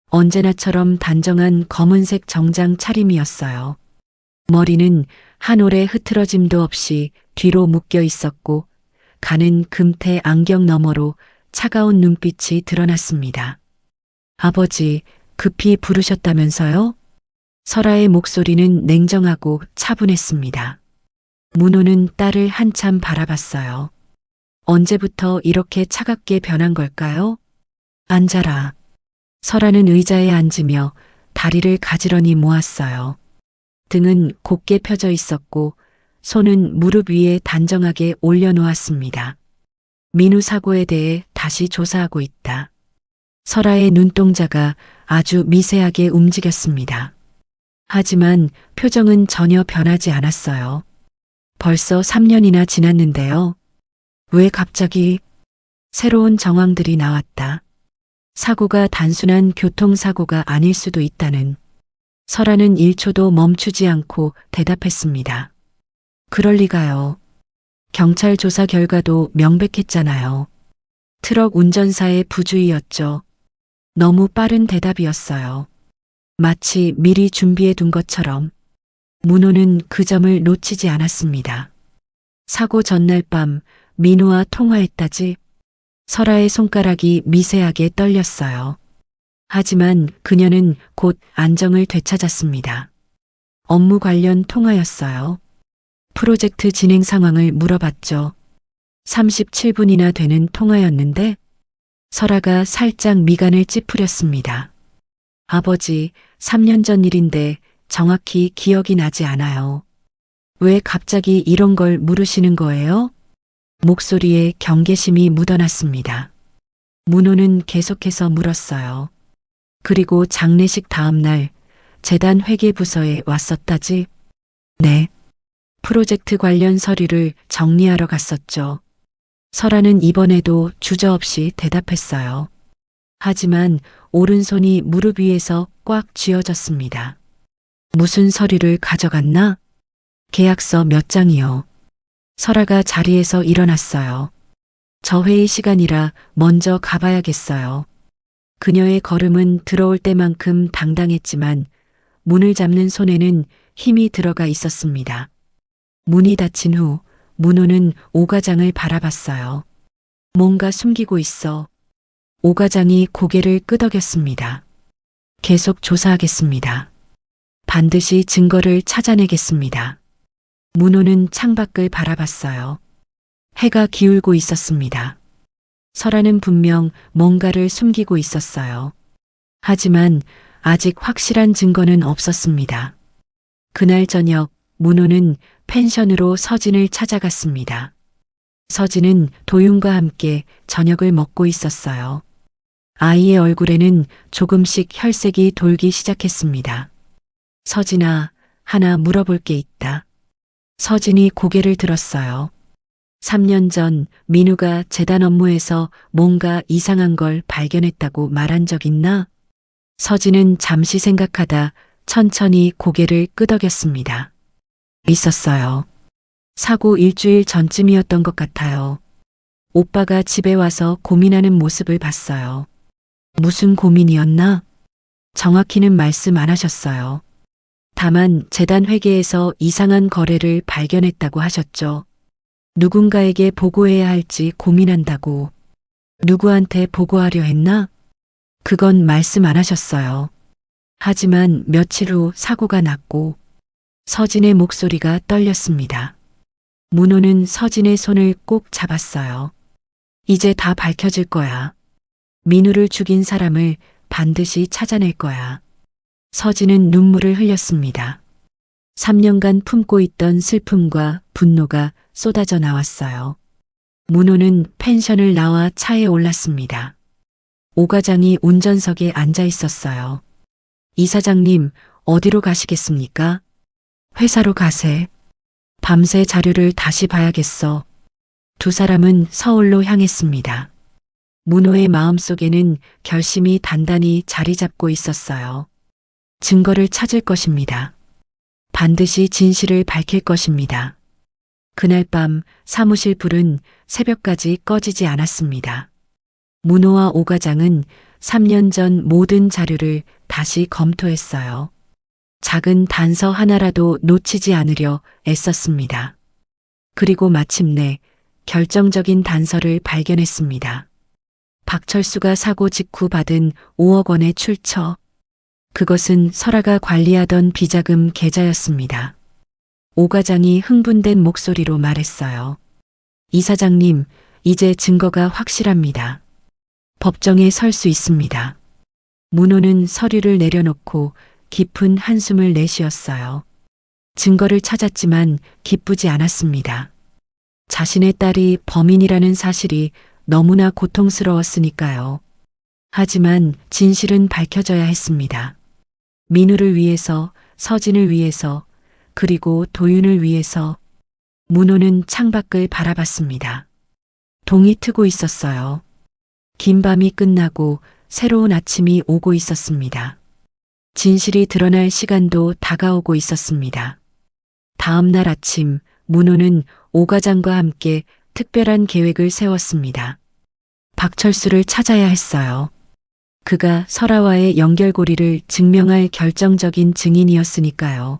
S4: 언제나처럼 단정한 검은색 정장 차림이었어요. 머리는 한 올의 흐트러짐도 없이 뒤로 묶여 있었고 가는 금태 안경 너머로 차가운 눈빛이 드러났습니다. 아버지, 급히 부르셨다면서요? 설아의 목소리는 냉정하고 차분했습니다. 문호는 딸을 한참 바라봤어요. 언제부터 이렇게 차갑게 변한 걸까요? 앉아라. 설아는 의자에 앉으며 다리를 가지런히 모았어요. 등은 곧게 펴져 있었고 손은 무릎 위에 단정하게 올려놓았습니다. 민우 사고에 대해 다시 조사하고 있다. 설아의 눈동자가 아주 미세하게 움직였습니다. 하지만 표정은 전혀 변하지 않았어요. 벌써 3년이나 지났는데요. 왜 갑자기 새로운 정황들이 나왔다. 사고가 단순한 교통사고가 아닐 수도 있다는. 설아는 1초도 멈추지 않고 대답했습니다. 그럴 리가요. 경찰 조사 결과도 명백했잖아요. 트럭 운전사의 부주의였죠. 너무 빠른 대답이었어요. 마치 미리 준비해 둔 것처럼. 문호는 그 점을 놓치지 않았습니다. 사고 전날 밤 민우와 통화했다지. 설아의 손가락이 미세하게 떨렸어요. 하지만 그녀는 곧 안정을 되찾았습니다. 업무 관련 통화였어요. 프로젝트 진행 상황을 물어봤죠. 37분이나 되는 통화였는데 설아가 살짝 미간을 찌푸렸습니다. 아버지, 3년 전 일인데 정확히 기억이 나지 않아요. 왜 갑자기 이런 걸 물으시는 거예요? 목소리에 경계심이 묻어났습니다. 문호는 계속해서 물었어요. 그리고 장례식 다음 날 재단 회계부서에 왔었다지? 네. 프로젝트 관련 서류를 정리하러 갔었죠. 설아는 이번에도 주저없이 대답했어요. 하지만 오른손이 무릎 위에서 꽉 쥐어졌습니다. 무슨 서류를 가져갔나? 계약서 몇 장이요. 설아가 자리에서 일어났어요. 저 회의 시간이라 먼저 가봐야겠어요. 그녀의 걸음은 들어올 때만큼 당당했지만 문을 잡는 손에는 힘이 들어가 있었습니다. 문이 닫힌 후 문호는 오 과장을 바라봤어요. 뭔가 숨기고 있어. 오 과장이 고개를 끄덕였습니다. 계속 조사하겠습니다. 반드시 증거를 찾아내겠습니다. 문호는 창밖을 바라봤어요. 해가 기울고 있었습니다. 설아는 분명 뭔가를 숨기고 있었어요. 하지만 아직 확실한 증거는 없었습니다. 그날 저녁 문호는 펜션으로 서진을 찾아갔습니다. 서진은 도윤과 함께 저녁을 먹고 있었어요. 아이의 얼굴에는 조금씩 혈색이 돌기 시작했습니다. 서진아, 하나 물어볼 게 있다. 서진이 고개를 들었어요. 3년 전 민우가 재단 업무에서 뭔가 이상한 걸 발견했다고 말한 적 있나? 서진은 잠시 생각하다 천천히 고개를 끄덕였습니다. 있었어요. 사고 일주일 전쯤이었던 것 같아요. 오빠가 집에 와서 고민하는 모습을 봤어요. 무슨 고민이었나? 정확히는 말씀 안 하셨어요. 다만 재단 회계에서 이상한 거래를 발견했다고 하셨죠. 누군가에게 보고해야 할지 고민한다고. 누구한테 보고하려 했나? 그건 말씀 안 하셨어요. 하지만 며칠 후 사고가 났고 서진의 목소리가 떨렸습니다. 문호는 서진의 손을 꼭 잡았어요. 이제 다 밝혀질 거야. 민우를 죽인 사람을 반드시 찾아낼 거야. 서진은 눈물을 흘렸습니다. 3년간 품고 있던 슬픔과 분노가 쏟아져 나왔어요. 문호는 펜션을 나와 차에 올랐습니다. 오 과장이 운전석에 앉아 있었어요. 이사장님, 어디로 가시겠습니까? 회사로 가세. 밤새 자료를 다시 봐야겠어. 두 사람은 서울로 향했습니다. 문호의 마음속에는 결심이 단단히 자리 잡고 있었어요. 증거를 찾을 것입니다. 반드시 진실을 밝힐 것입니다. 그날 밤 사무실 불은 새벽까지 꺼지지 않았습니다. 문호와 오 과장은 3년 전 모든 자료를 다시 검토했어요. 작은 단서 하나라도 놓치지 않으려 애썼습니다. 그리고 마침내 결정적인 단서를 발견했습니다. 박철수가 사고 직후 받은 5억 원의 출처. 그것은 설아가 관리하던 비자금 계좌였습니다. 오 과장이 흥분된 목소리로 말했어요. 이사장님, 이제 증거가 확실합니다. 법정에 설 수 있습니다. 문호는 서류를 내려놓고 깊은 한숨을 내쉬었어요. 증거를 찾았지만 기쁘지 않았습니다. 자신의 딸이 범인이라는 사실이 너무나 고통스러웠으니까요. 하지만 진실은 밝혀져야 했습니다. 민우를 위해서, 서진을 위해서, 그리고 도윤을 위해서 문호는 창밖을 바라봤습니다. 동이 트고 있었어요. 긴 밤이 끝나고 새로운 아침이 오고 있었습니다. 진실이 드러날 시간도 다가오고 있었습니다. 다음 날 아침, 문호는 오과장과 함께 특별한 계획을 세웠습니다. 박철수를 찾아야 했어요. 그가 설아와의 연결고리를 증명할 결정적인 증인이었으니까요.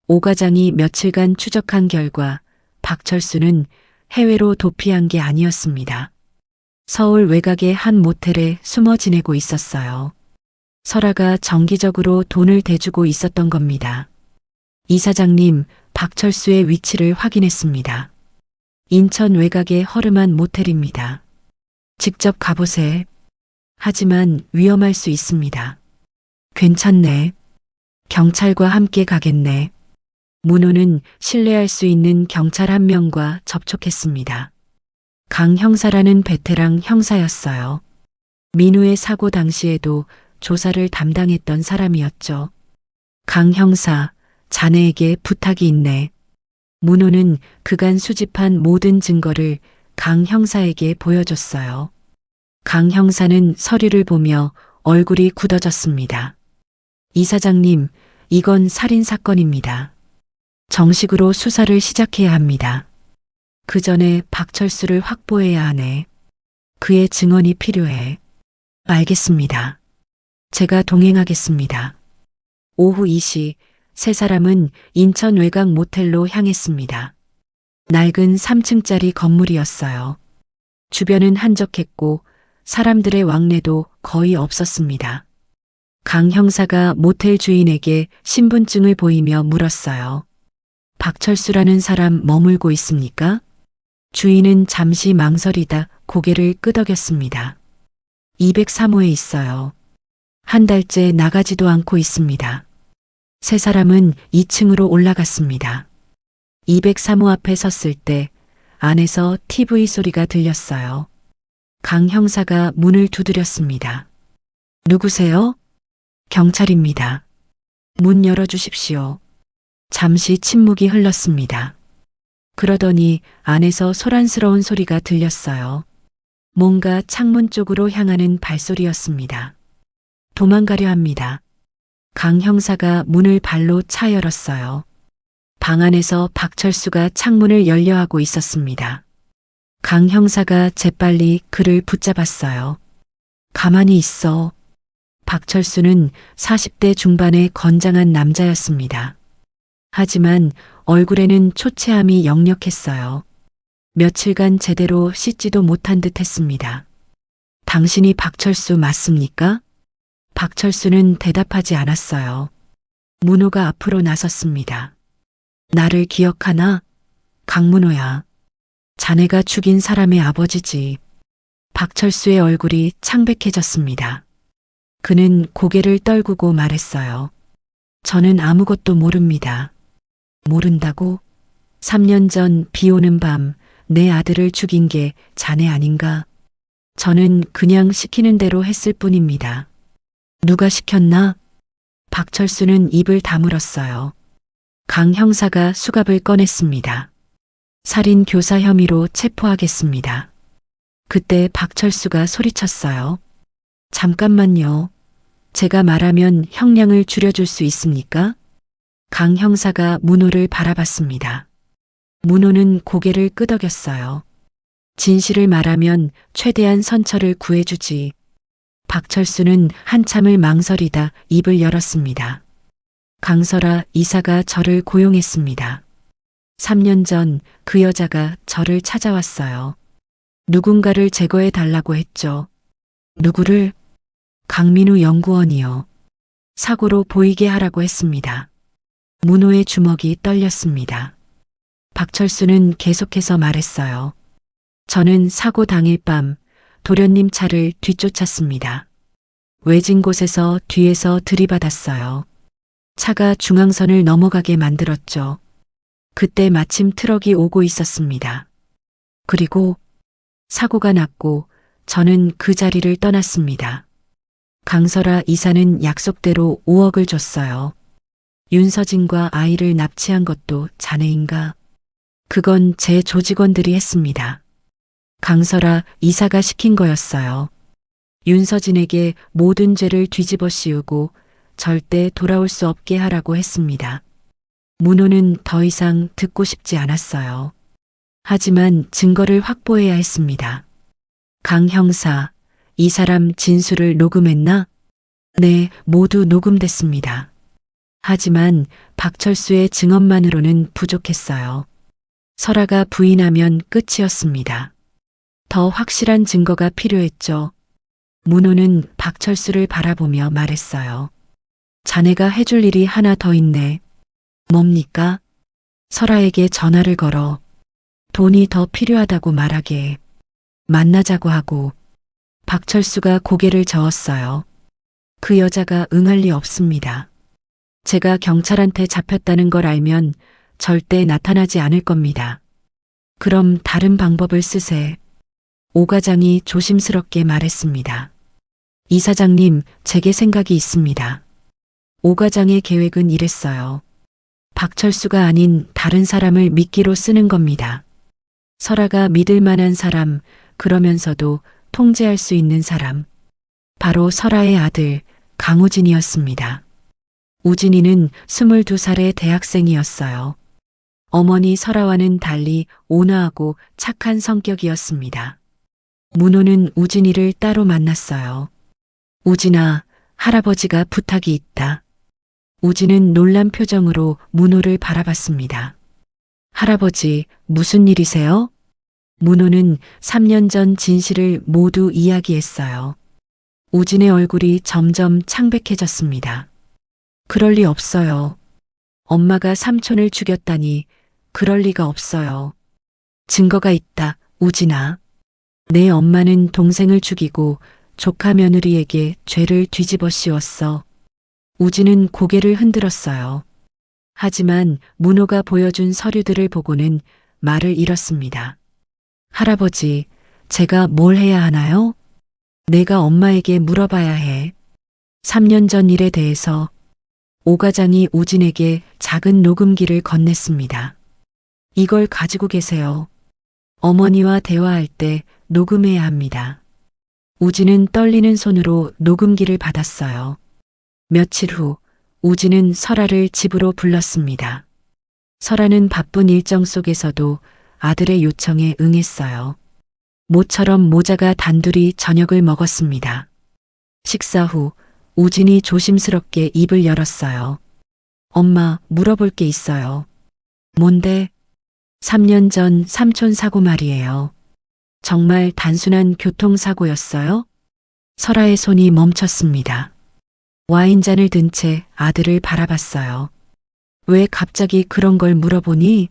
S4: 오과장이 며칠간 추적한 결과 박철수는 해외로 도피한 게 아니었습니다. 서울 외곽의 한 모텔에 숨어 지내고 있었어요. 설아가 정기적으로 돈을 대주고 있었던 겁니다. 이사장님, 박철수의 위치를 확인했습니다. 인천 외곽의 허름한 모텔입니다. 직접 가보세. 하지만 위험할 수 있습니다. 괜찮네. 경찰과 함께 가겠네. 문호는 신뢰할 수 있는 경찰 한 명과 접촉했습니다. 강 형사라는 베테랑 형사였어요. 민우의 사고 당시에도 조사를 담당했던 사람이었죠. 강 형사, 자네에게 부탁이 있네. 문호는 그간 수집한 모든 증거를 강 형사에게 보여줬어요. 강 형사는 서류를 보며 얼굴이 굳어졌습니다. 이사장님, 이건 살인사건입니다. 정식으로 수사를 시작해야 합니다. 그 전에 박철수를 확보해야 하네. 그의 증언이 필요해. 알겠습니다. 제가 동행하겠습니다. 오후 2시, 세 사람은 인천 외곽 모텔로 향했습니다. 낡은 3층짜리 건물이었어요. 주변은 한적했고 사람들의 왕래도 거의 없었습니다. 강 형사가 모텔 주인에게 신분증을 보이며 물었어요. 박철수라는 사람 머물고 있습니까? 주인은 잠시 망설이다 고개를 끄덕였습니다. 203호에 있어요. 한 달째 나가지도 않고 있습니다. 세 사람은 2층으로 올라갔습니다. 203호 앞에 섰을 때 안에서 TV 소리가 들렸어요. 강 형사가 문을 두드렸습니다. 누구세요? 경찰입니다. 문 열어주십시오. 잠시 침묵이 흘렀습니다. 그러더니 안에서 소란스러운 소리가 들렸어요. 뭔가 창문 쪽으로 향하는 발소리였습니다. 도망가려 합니다. 강 형사가 문을 발로 차 열었어요. 방 안에서 박철수가 창문을 열려하고 있었습니다. 강 형사가 재빨리 그를 붙잡았어요. 가만히 있어. 박철수는 40대 중반의 건장한 남자였습니다. 하지만 얼굴에는 초췌함이 역력했어요. 며칠간 제대로 씻지도 못한 듯 했습니다. 당신이 박철수 맞습니까? 박철수는 대답하지 않았어요. 문호가 앞으로 나섰습니다. 나를 기억하나? 강문호야. 자네가 죽인 사람의 아버지지. 박철수의 얼굴이 창백해졌습니다. 그는 고개를 떨구고 말했어요. 저는 아무것도 모릅니다. 모른다고? 3년 전 비 오는 밤 내 아들을 죽인 게 자네 아닌가? 저는 그냥 시키는 대로 했을 뿐입니다. 누가 시켰나? 박철수는 입을 다물었어요. 강 형사가 수갑을 꺼냈습니다. 살인 교사 혐의로 체포하겠습니다. 그때 박철수가 소리쳤어요. 잠깐만요. 제가 말하면 형량을 줄여줄 수 있습니까? 강 형사가 문호를 바라봤습니다. 문호는 고개를 끄덕였어요. 진실을 말하면 최대한 선처를 구해주지. 박철수는 한참을 망설이다 입을 열었습니다. 강설아 이사가 저를 고용했습니다. 3년 전 그 여자가 저를 찾아왔어요. 누군가를 제거해 달라고 했죠. 누구를? 강민우 연구원이요. 사고로 보이게 하라고 했습니다. 문호의 주먹이 떨렸습니다. 박철수는 계속해서 말했어요. 저는 사고 당일 밤 도련님 차를 뒤쫓았습니다. 외진 곳에서 뒤에서 들이받았어요. 차가 중앙선을 넘어가게 만들었죠. 그때 마침 트럭이 오고 있었습니다. 그리고 사고가 났고 저는 그 자리를 떠났습니다. 강설아 이사는 약속대로 5억을 줬어요. 윤서진과 아이를 납치한 것도 자네인가? 그건 제 조직원들이 했습니다. 강설아 이사가 시킨 거였어요. 윤서진에게 모든 죄를 뒤집어 씌우고 절대 돌아올 수 없게 하라고 했습니다. 문호는 더 이상 듣고 싶지 않았어요. 하지만 증거를 확보해야 했습니다. 강 형사, 이 사람 진술을 녹음했나? 네, 모두 녹음됐습니다. 하지만 박철수의 증언만으로는 부족했어요. 설아가 부인하면 끝이었습니다. 더 확실한 증거가 필요했죠. 문호는 박철수를 바라보며 말했어요. 자네가 해줄 일이 하나 더 있네. 뭡니까? 설아에게 전화를 걸어 돈이 더 필요하다고 말하게. 만나자고 하고. 박철수가 고개를 저었어요. 그 여자가 응할 리 없습니다. 제가 경찰한테 잡혔다는 걸 알면 절대 나타나지 않을 겁니다. 그럼 다른 방법을 쓰세. 오 과장이 조심스럽게 말했습니다. 이 사장님, 제게 생각이 있습니다. 오 과장의 계획은 이랬어요. 박철수가 아닌 다른 사람을 미끼로 쓰는 겁니다. 설아가 믿을 만한 사람, 그러면서도 통제할 수 있는 사람. 바로 설아의 아들, 강우진이었습니다. 우진이는 22살의 대학생이었어요. 어머니 설아와는 달리 온화하고 착한 성격이었습니다. 문호는 우진이를 따로 만났어요. 우진아, 할아버지가 부탁이 있다. 우진은 놀란 표정으로 문호를 바라봤습니다. 할아버지, 무슨 일이세요? 문호는 3년 전 진실을 모두 이야기했어요. 우진의 얼굴이 점점 창백해졌습니다. 그럴 리 없어요. 엄마가 삼촌을 죽였다니 그럴 리가 없어요. 증거가 있다, 우진아. 내 엄마는 동생을 죽이고 조카 며느리에게 죄를 뒤집어 씌웠어. 우진은 고개를 흔들었어요. 하지만 문호가 보여준 서류들을 보고는 말을 잃었습니다. 할아버지, 제가 뭘 해야 하나요? 내가 엄마에게 물어봐야 해. 3년 전 일에 대해서 오 과장이 우진에게 작은 녹음기를 건넸습니다. 이걸 가지고 계세요. 어머니와 대화할 때 녹음해야 합니다. 우진은 떨리는 손으로 녹음기를 받았어요. 며칠 후 우진은 설아를 집으로 불렀습니다. 설아는 바쁜 일정 속에서도 아들의 요청에 응했어요. 모처럼 모자가 단둘이 저녁을 먹었습니다. 식사 후 우진이 조심스럽게 입을 열었어요. 엄마, 물어볼 게 있어요. 뭔데? 3년 전 삼촌 사고 말이에요. 정말 단순한 교통사고였어요? 설아의 손이 멈췄습니다. 와인잔을 든 채 아들을 바라봤어요. 왜 갑자기 그런 걸 물어보니?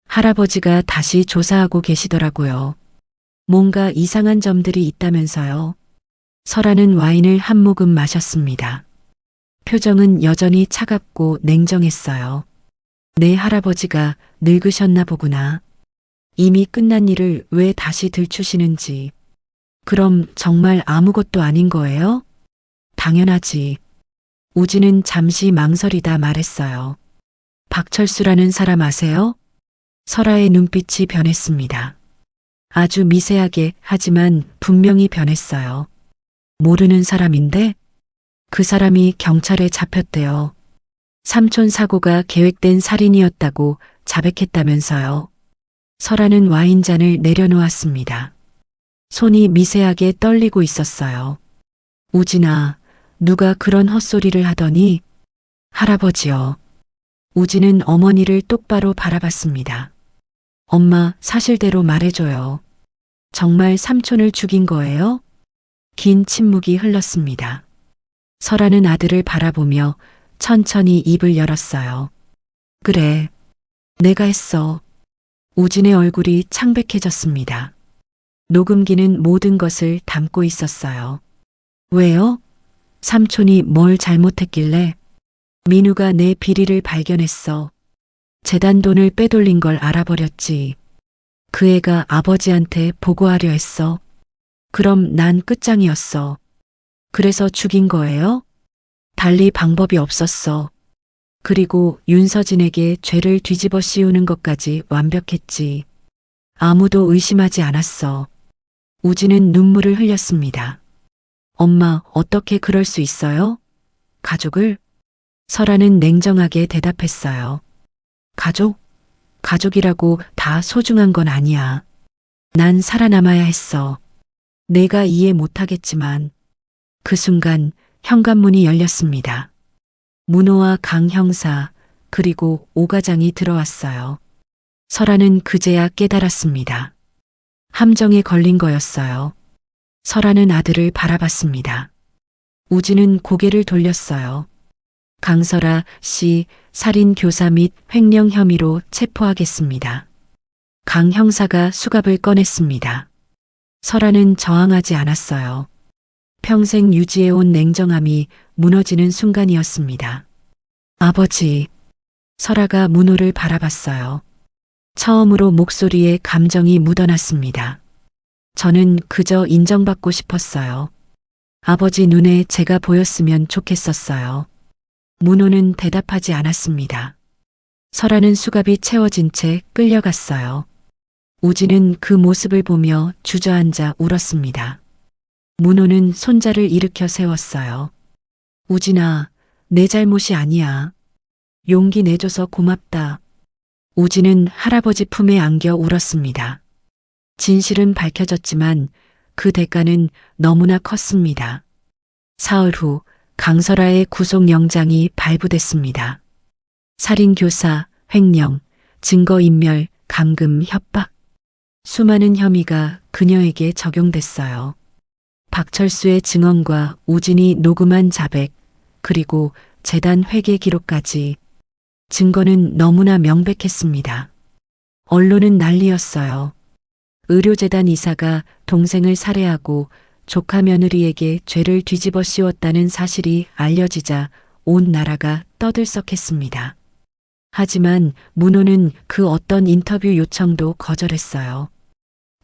S4: 할아버지가 다시 조사하고 계시더라고요. 뭔가 이상한 점들이 있다면서요. 설아는 와인을 한 모금 마셨습니다. 표정은 여전히 차갑고 냉정했어요. 내 할아버지가 늙으셨나 보구나. 이미 끝난 일을 왜 다시 들추시는지. 그럼 정말 아무것도 아닌 거예요? 당연하지. 우진은 잠시 망설이다 말했어요. 박철수라는 사람 아세요? 설아의 눈빛이 변했습니다. 아주 미세하게 하지만 분명히 변했어요. 모르는 사람인데? 그 사람이 경찰에 잡혔대요. 삼촌 사고가 계획된 살인이었다고 자백했다면서요. 설아는 와인잔을 내려놓았습니다. 손이 미세하게 떨리고 있었어요. 우진아, 누가 그런 헛소리를 하더니? 할아버지요. 우진은 어머니를 똑바로 바라봤습니다. 엄마, 사실대로 말해줘요. 정말 삼촌을 죽인 거예요? 긴 침묵이 흘렀습니다. 설아는 아들을 바라보며 천천히 입을 열었어요. 그래, 내가 했어. 우진의 얼굴이 창백해졌습니다. 녹음기는 모든 것을 담고 있었어요. 왜요? 삼촌이 뭘 잘못했길래? 민우가 내 비리를 발견했어. 재단 돈을 빼돌린 걸 알아버렸지. 그 애가 아버지한테 보고하려 했어. 그럼 난 끝장이었어. 그래서 죽인 거예요? 달리 방법이 없었어. 그리고 윤서진에게 죄를 뒤집어 씌우는 것까지 완벽했지. 아무도 의심하지 않았어. 우진은 눈물을 흘렸습니다. 엄마, 어떻게 그럴 수 있어요? 가족을? 설아는 냉정하게 대답했어요. 가족? 가족이라고 다 소중한 건 아니야. 난 살아남아야 했어. 내가 이해 못하겠지만. 그 순간 현관문이 열렸습니다. 문호와 강 형사, 그리고 오 과장이 들어왔어요. 설아는 그제야 깨달았습니다. 함정에 걸린 거였어요. 설아는 아들을 바라봤습니다. 우진은 고개를 돌렸어요. 강설아 씨 살인 교사 및 횡령 혐의로 체포하겠습니다. 강 형사가 수갑을 꺼냈습니다. 설아는 저항하지 않았어요. 평생 유지해온 냉정함이 무너지는 순간이었습니다. 아버지. 설아가 문호를 바라봤어요. 처음으로 목소리에 감정이 묻어났습니다. 저는 그저 인정받고 싶었어요. 아버지 눈에 제가 보였으면 좋겠었어요. 문호는 대답하지 않았습니다. 설아는 수갑이 채워진 채 끌려갔어요. 우진은 그 모습을 보며 주저앉아 울었습니다. 문호는 손자를 일으켜 세웠어요. 우진아, 내 잘못이 아니야. 용기 내줘서 고맙다. 우진은 할아버지 품에 안겨 울었습니다. 진실은 밝혀졌지만 그 대가는 너무나 컸습니다. 사흘 후 강설아의 구속영장이 발부됐습니다. 살인교사, 횡령, 증거인멸, 감금, 협박. 수많은 혐의가 그녀에게 적용됐어요. 박철수의 증언과 우진이 녹음한 자백, 그리고 재단 회계 기록까지 증거는 너무나 명백했습니다. 언론은 난리였어요. 의료재단 이사가 동생을 살해하고 조카 며느리에게 죄를 뒤집어 씌웠다는 사실이 알려지자 온 나라가 떠들썩했습니다. 하지만 문호는 그 어떤 인터뷰 요청도 거절했어요.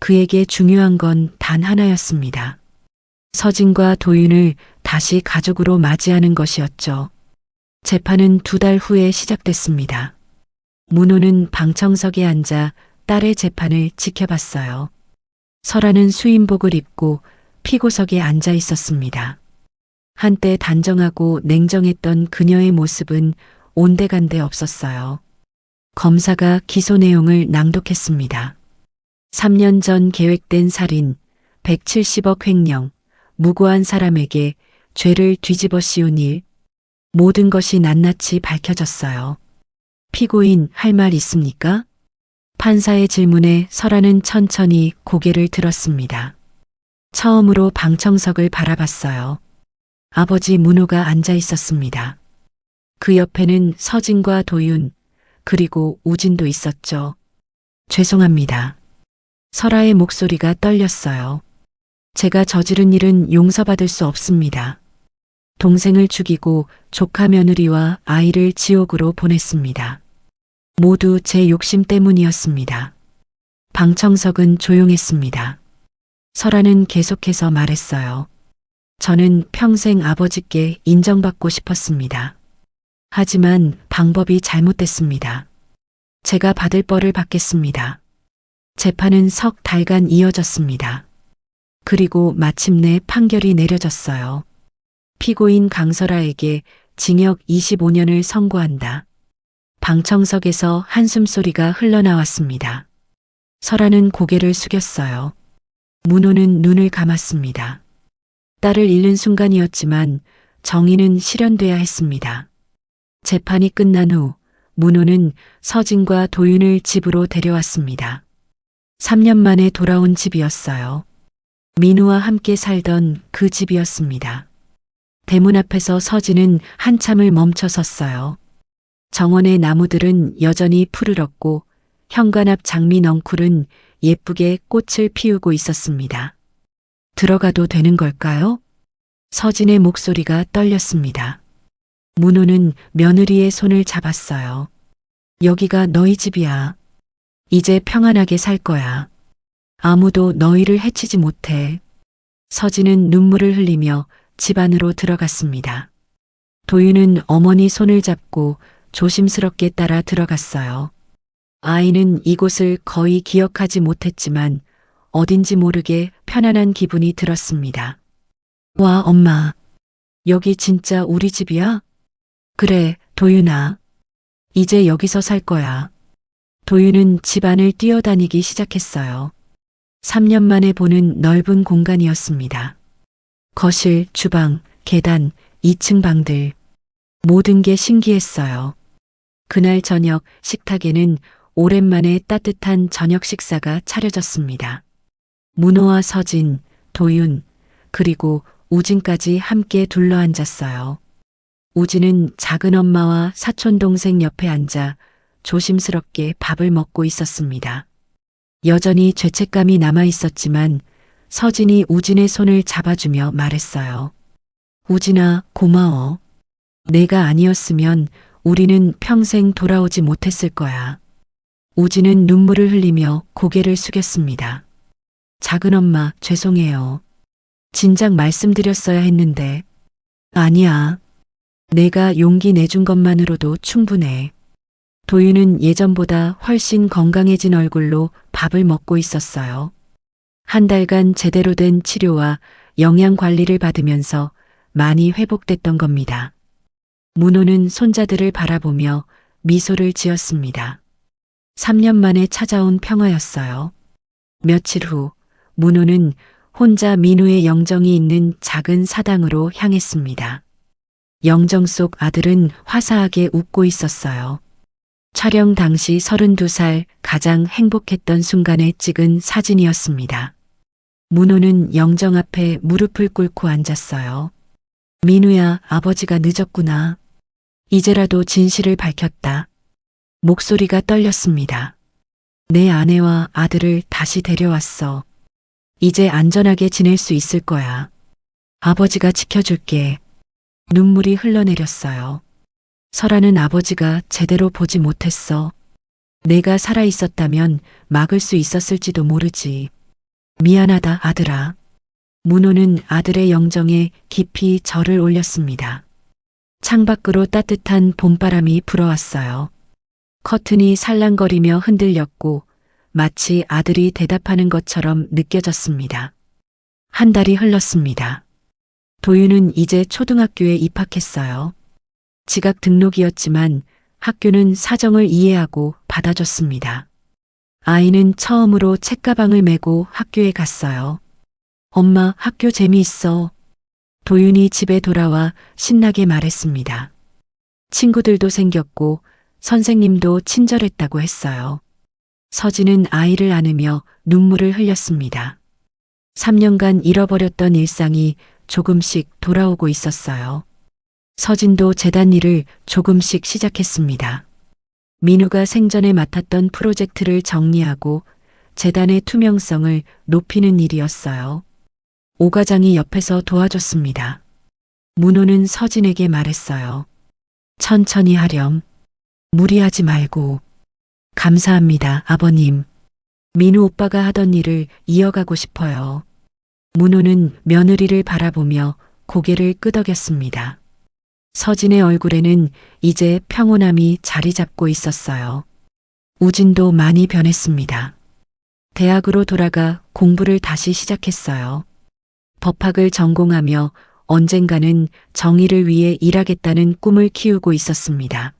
S4: 그에게 중요한 건 단 하나였습니다. 서진과 도윤을 다시 가족으로 맞이하는 것이었죠. 재판은 2달 후에 시작됐습니다. 문호는 방청석에 앉아 딸의 재판을 지켜봤어요. 설아는 수임복을 입고 피고석에 앉아 있었습니다. 한때 단정하고 냉정했던 그녀의 모습은 온데간데 없었어요. 검사가 기소 내용을 낭독했습니다. 3년 전 계획된 살인, 170억 횡령, 무고한 사람에게 죄를 뒤집어 씌운 일, 모든 것이 낱낱이 밝혀졌어요. 피고인 할 말 있습니까? 판사의 질문에 설아는 천천히 고개를 들었습니다. 처음으로 방청석을 바라봤어요. 아버지 문호가 앉아 있었습니다. 그 옆에는 서진과 도윤, 그리고 우진도 있었죠. 죄송합니다. 설아의 목소리가 떨렸어요. 제가 저지른 일은 용서받을 수 없습니다. 동생을 죽이고 조카 며느리와 아이를 지옥으로 보냈습니다. 모두 제 욕심 때문이었습니다. 방청석은 조용했습니다. 설아는 계속해서 말했어요. 저는 평생 아버지께 인정받고 싶었습니다. 하지만 방법이 잘못됐습니다. 제가 받을 벌을 받겠습니다. 재판은 석 달간 이어졌습니다. 그리고 마침내 판결이 내려졌어요. 피고인 강설아에게 징역 25년을 선고한다. 방청석에서 한숨소리가 흘러나왔습니다. 설아는 고개를 숙였어요. 문호는 눈을 감았습니다. 딸을 잃는 순간이었지만 정의는 실현돼야 했습니다. 재판이 끝난 후 문호는 서진과 도윤을 집으로 데려왔습니다. 3년 만에 돌아온 집이었어요. 민우와 함께 살던 그 집이었습니다. 대문 앞에서 서진은 한참을 멈춰 섰어요. 정원의 나무들은 여전히 푸르렀고 현관 앞 장미 넝쿨은 예쁘게 꽃을 피우고 있었습니다. 들어가도 되는 걸까요? 서진의 목소리가 떨렸습니다. 문호는 며느리의 손을 잡았어요. 여기가 너희 집이야. 이제 평안하게 살 거야. 아무도 너희를 해치지 못해. 서진은 눈물을 흘리며 집 안으로 들어갔습니다. 도윤은 어머니 손을 잡고 조심스럽게 따라 들어갔어요. 아이는 이곳을 거의 기억하지 못했지만 어딘지 모르게 편안한 기분이 들었습니다. 와, 엄마. 여기 진짜 우리 집이야? 그래, 도윤아. 이제 여기서 살 거야. 도윤은 집안을 뛰어다니기 시작했어요. 3년 만에 보는 넓은 공간이었습니다. 거실, 주방, 계단, 2층 방들. 모든 게 신기했어요. 그날 저녁 식탁에는 오랜만에 따뜻한 저녁 식사가 차려졌습니다. 문호와 서진, 도윤, 그리고 우진까지 함께 둘러앉았어요. 우진은 작은 엄마와 사촌 동생 옆에 앉아 조심스럽게 밥을 먹고 있었습니다. 여전히 죄책감이 남아 있었지만 서진이 우진의 손을 잡아주며 말했어요. 우진아, 고마워. 내가 아니었으면 우리는 평생 돌아오지 못했을 거야. 우진은 눈물을 흘리며 고개를 숙였습니다. 작은 엄마, 죄송해요. 진작 말씀드렸어야 했는데. 아니야. 내가 용기 내준 것만으로도 충분해. 도윤은 예전보다 훨씬 건강해진 얼굴로 밥을 먹고 있었어요. 한 달간 제대로 된 치료와 영양 관리를 받으면서 많이 회복됐던 겁니다. 문호는 손자들을 바라보며 미소를 지었습니다. 3년 만에 찾아온 평화였어요. 며칠 후 문호는 혼자 민우의 영정이 있는 작은 사당으로 향했습니다. 영정 속 아들은 화사하게 웃고 있었어요. 촬영 당시 32살 가장 행복했던 순간에 찍은 사진이었습니다. 문호는 영정 앞에 무릎을 꿇고 앉았어요. 민우야, 아버지가 늦었구나. 이제라도 진실을 밝혔다. 목소리가 떨렸습니다. 내 아내와 아들을 다시 데려왔어. 이제 안전하게 지낼 수 있을 거야. 아버지가 지켜줄게. 눈물이 흘러내렸어요. 설아는 아버지가 제대로 보지 못했어. 내가 살아 있었다면 막을 수 있었을지도 모르지. 미안하다, 아들아. 문호는 아들의 영정에 깊이 절을 올렸습니다. 창밖으로 따뜻한 봄바람이 불어왔어요. 커튼이 살랑거리며 흔들렸고 마치 아들이 대답하는 것처럼 느껴졌습니다. 한 달이 흘렀습니다. 도윤은 이제 초등학교에 입학했어요. 지각 등록이었지만 학교는 사정을 이해하고 받아줬습니다. 아이는 처음으로 책가방을 메고 학교에 갔어요. 엄마, 학교 재미있어. 도윤이 집에 돌아와 신나게 말했습니다. 친구들도 생겼고 선생님도 친절했다고 했어요. 서진은 아이를 안으며 눈물을 흘렸습니다. 3년간 잃어버렸던 일상이 조금씩 돌아오고 있었어요. 서진도 재단 일을 조금씩 시작했습니다. 민우가 생전에 맡았던 프로젝트를 정리하고 재단의 투명성을 높이는 일이었어요. 오 과장이 옆에서 도와줬습니다. 문호는 서진에게 말했어요. 천천히 하렴. 무리하지 말고. 감사합니다, 아버님. 민우 오빠가 하던 일을 이어가고 싶어요. 문호는 며느리를 바라보며 고개를 끄덕였습니다. 서진의 얼굴에는 이제 평온함이 자리 잡고 있었어요. 우진도 많이 변했습니다. 대학으로 돌아가 공부를 다시 시작했어요. 법학을 전공하며 언젠가는 정의를 위해 일하겠다는 꿈을 키우고 있었습니다.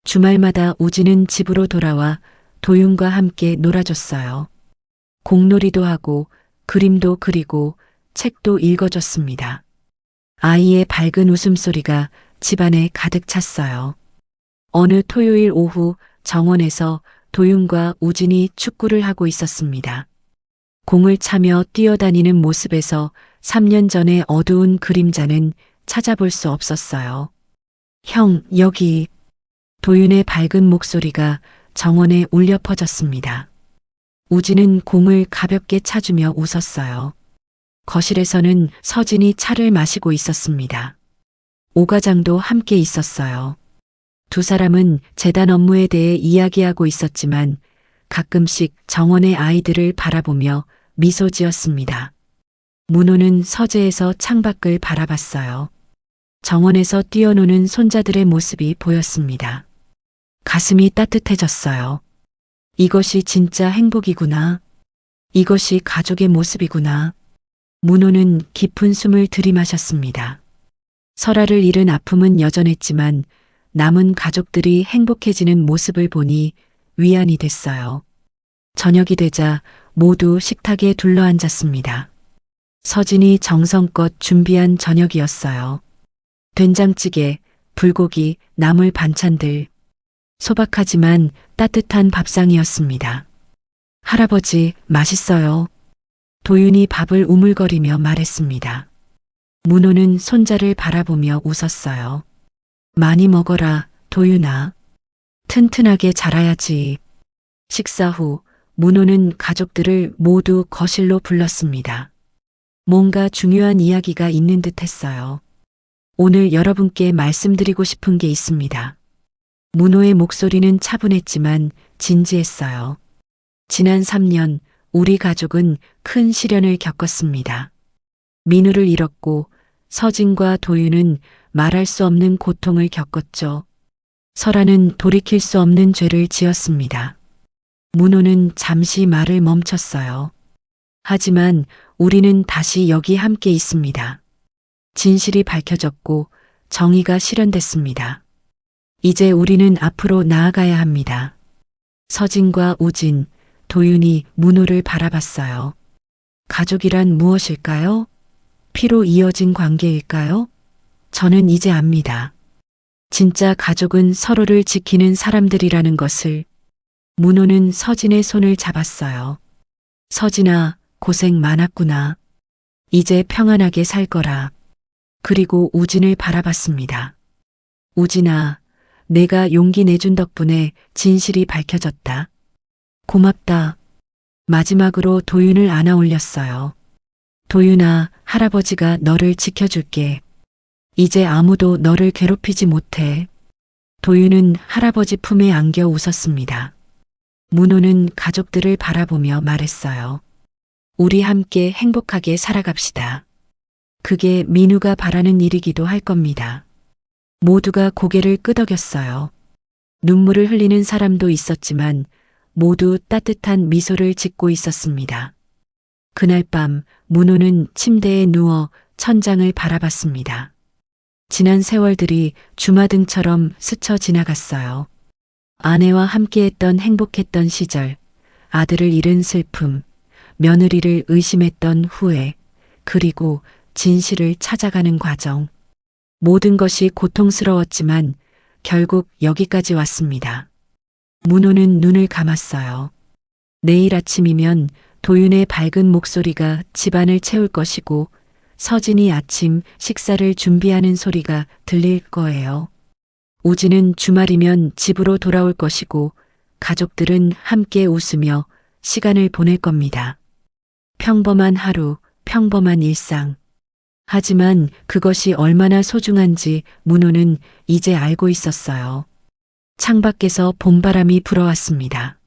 S4: 주말마다 우진은 집으로 돌아와 도윤과 함께 놀아줬어요. 공놀이도 하고 그림도 그리고 책도 읽어줬습니다. 아이의 밝은 웃음소리가 집안에 가득 찼어요. 어느 토요일 오후 정원에서 도윤과 우진이 축구를 하고 있었습니다. 공을 차며 뛰어다니는 모습에서 3년 전의 어두운 그림자는 찾아볼 수 없었어요. 형, 여기. 도윤의 밝은 목소리가 정원에 울려 퍼졌습니다. 우진은 공을 가볍게 차주며 웃었어요. 거실에서는 서진이 차를 마시고 있었습니다. 오 과장도 함께 있었어요. 두 사람은 재단 업무에 대해 이야기하고 있었지만 가끔씩 정원의 아이들을 바라보며 미소 지었습니다. 문호는 서재에서 창밖을 바라봤어요. 정원에서 뛰어노는 손자들의 모습이 보였습니다. 가슴이 따뜻해졌어요. 이것이 진짜 행복이구나. 이것이 가족의 모습이구나. 문호는 깊은 숨을 들이마셨습니다. 설아를 잃은 아픔은 여전했지만 남은 가족들이 행복해지는 모습을 보니 위안이 됐어요. 저녁이 되자 모두 식탁에 둘러앉았습니다. 서진이 정성껏 준비한 저녁이었어요. 된장찌개, 불고기, 나물 반찬들. 소박하지만 따뜻한 밥상이었습니다. 할아버지, 맛있어요. 도윤이 밥을 우물거리며 말했습니다. 문호는 손자를 바라보며 웃었어요. 많이 먹어라, 도윤아. 튼튼하게 자라야지. 식사 후 문호는 가족들을 모두 거실로 불렀습니다. 뭔가 중요한 이야기가 있는 듯 했어요. 오늘 여러분께 말씀드리고 싶은 게 있습니다. 문호의 목소리는 차분했지만 진지했어요. 지난 3년 우리 가족은 큰 시련을 겪었습니다. 민우를 잃었고 서진과 도윤은 말할 수 없는 고통을 겪었죠. 설아는 돌이킬 수 없는 죄를 지었습니다. 문호는 잠시 말을 멈췄어요. 하지만 우리는 다시 여기 함께 있습니다. 진실이 밝혀졌고 정의가 실현됐습니다. 이제 우리는 앞으로 나아가야 합니다. 서진과 우진, 도윤이 문호를 바라봤어요. 가족이란 무엇일까요? 피로 이어진 관계일까요? 저는 이제 압니다. 진짜 가족은 서로를 지키는 사람들이라는 것을. 문호는 서진의 손을 잡았어요. 서진아, 고생 많았구나. 이제 평안하게 살 거라. 그리고 우진을 바라봤습니다. 우진아, 내가 용기 내준 덕분에 진실이 밝혀졌다. 고맙다. 마지막으로 도윤을 안아 올렸어요. 도윤아, 할아버지가 너를 지켜줄게. 이제 아무도 너를 괴롭히지 못해. 도윤은 할아버지 품에 안겨 웃었습니다. 문호는 가족들을 바라보며 말했어요. 우리 함께 행복하게 살아갑시다. 그게 민우가 바라는 일이기도 할 겁니다. 모두가 고개를 끄덕였어요. 눈물을 흘리는 사람도 있었지만 모두 따뜻한 미소를 짓고 있었습니다. 그날 밤 문호는 침대에 누워 천장을 바라봤습니다. 지난 세월들이 주마등처럼 스쳐 지나갔어요. 아내와 함께했던 행복했던 시절, 아들을 잃은 슬픔, 며느리를 의심했던 후회, 그리고 진실을 찾아가는 과정. 모든 것이 고통스러웠지만 결국 여기까지 왔습니다. 문호는 눈을 감았어요. 내일 아침이면 도윤의 밝은 목소리가 집안을 채울 것이고 서진이 아침 식사를 준비하는 소리가 들릴 거예요. 우진은 주말이면 집으로 돌아올 것이고 가족들은 함께 웃으며 시간을 보낼 겁니다. 평범한 하루, 평범한 일상. 하지만 그것이 얼마나 소중한지 문호는 이제 알고 있었어요. 창밖에서 봄바람이 불어왔습니다.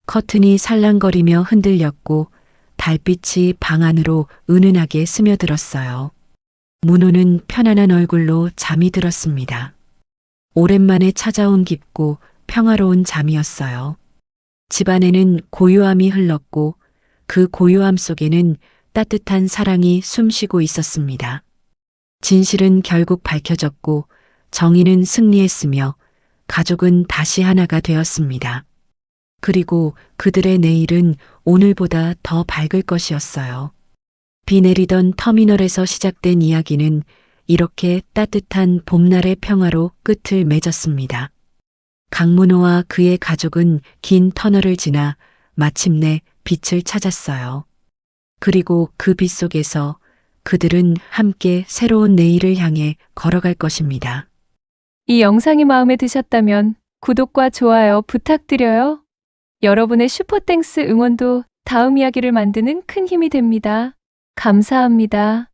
S4: 커튼이 살랑거리며 흔들렸고 달빛이 방 안으로 은은하게 스며들었어요. 문호는 편안한 얼굴로 잠이 들었습니다. 오랜만에 찾아온 깊고 평화로운 잠이었어요. 집안에는 고요함이 흘렀고 그 고요함 속에는 따뜻한 사랑이 숨쉬고 있었습니다. 진실은 결국 밝혀졌고 정의는 승리했으며 가족은 다시 하나가 되었습니다. 그리고 그들의 내일은 오늘보다 더 밝을 것이었어요. 비 내리던 터미널에서 시작된 이야기는 이렇게 따뜻한 봄날의 평화로 끝을 맺었습니다. 강문호와 그의 가족은 긴 터널을 지나 마침내 빛을 찾았어요. 그리고 그 빛 속에서 그들은 함께 새로운 내일을 향해 걸어갈 것입니다.
S5: 이 영상이 마음에 드셨다면 구독과 좋아요 부탁드려요. 여러분의 슈퍼땡스 응원도 다음 이야기를 만드는 큰 힘이 됩니다. 감사합니다.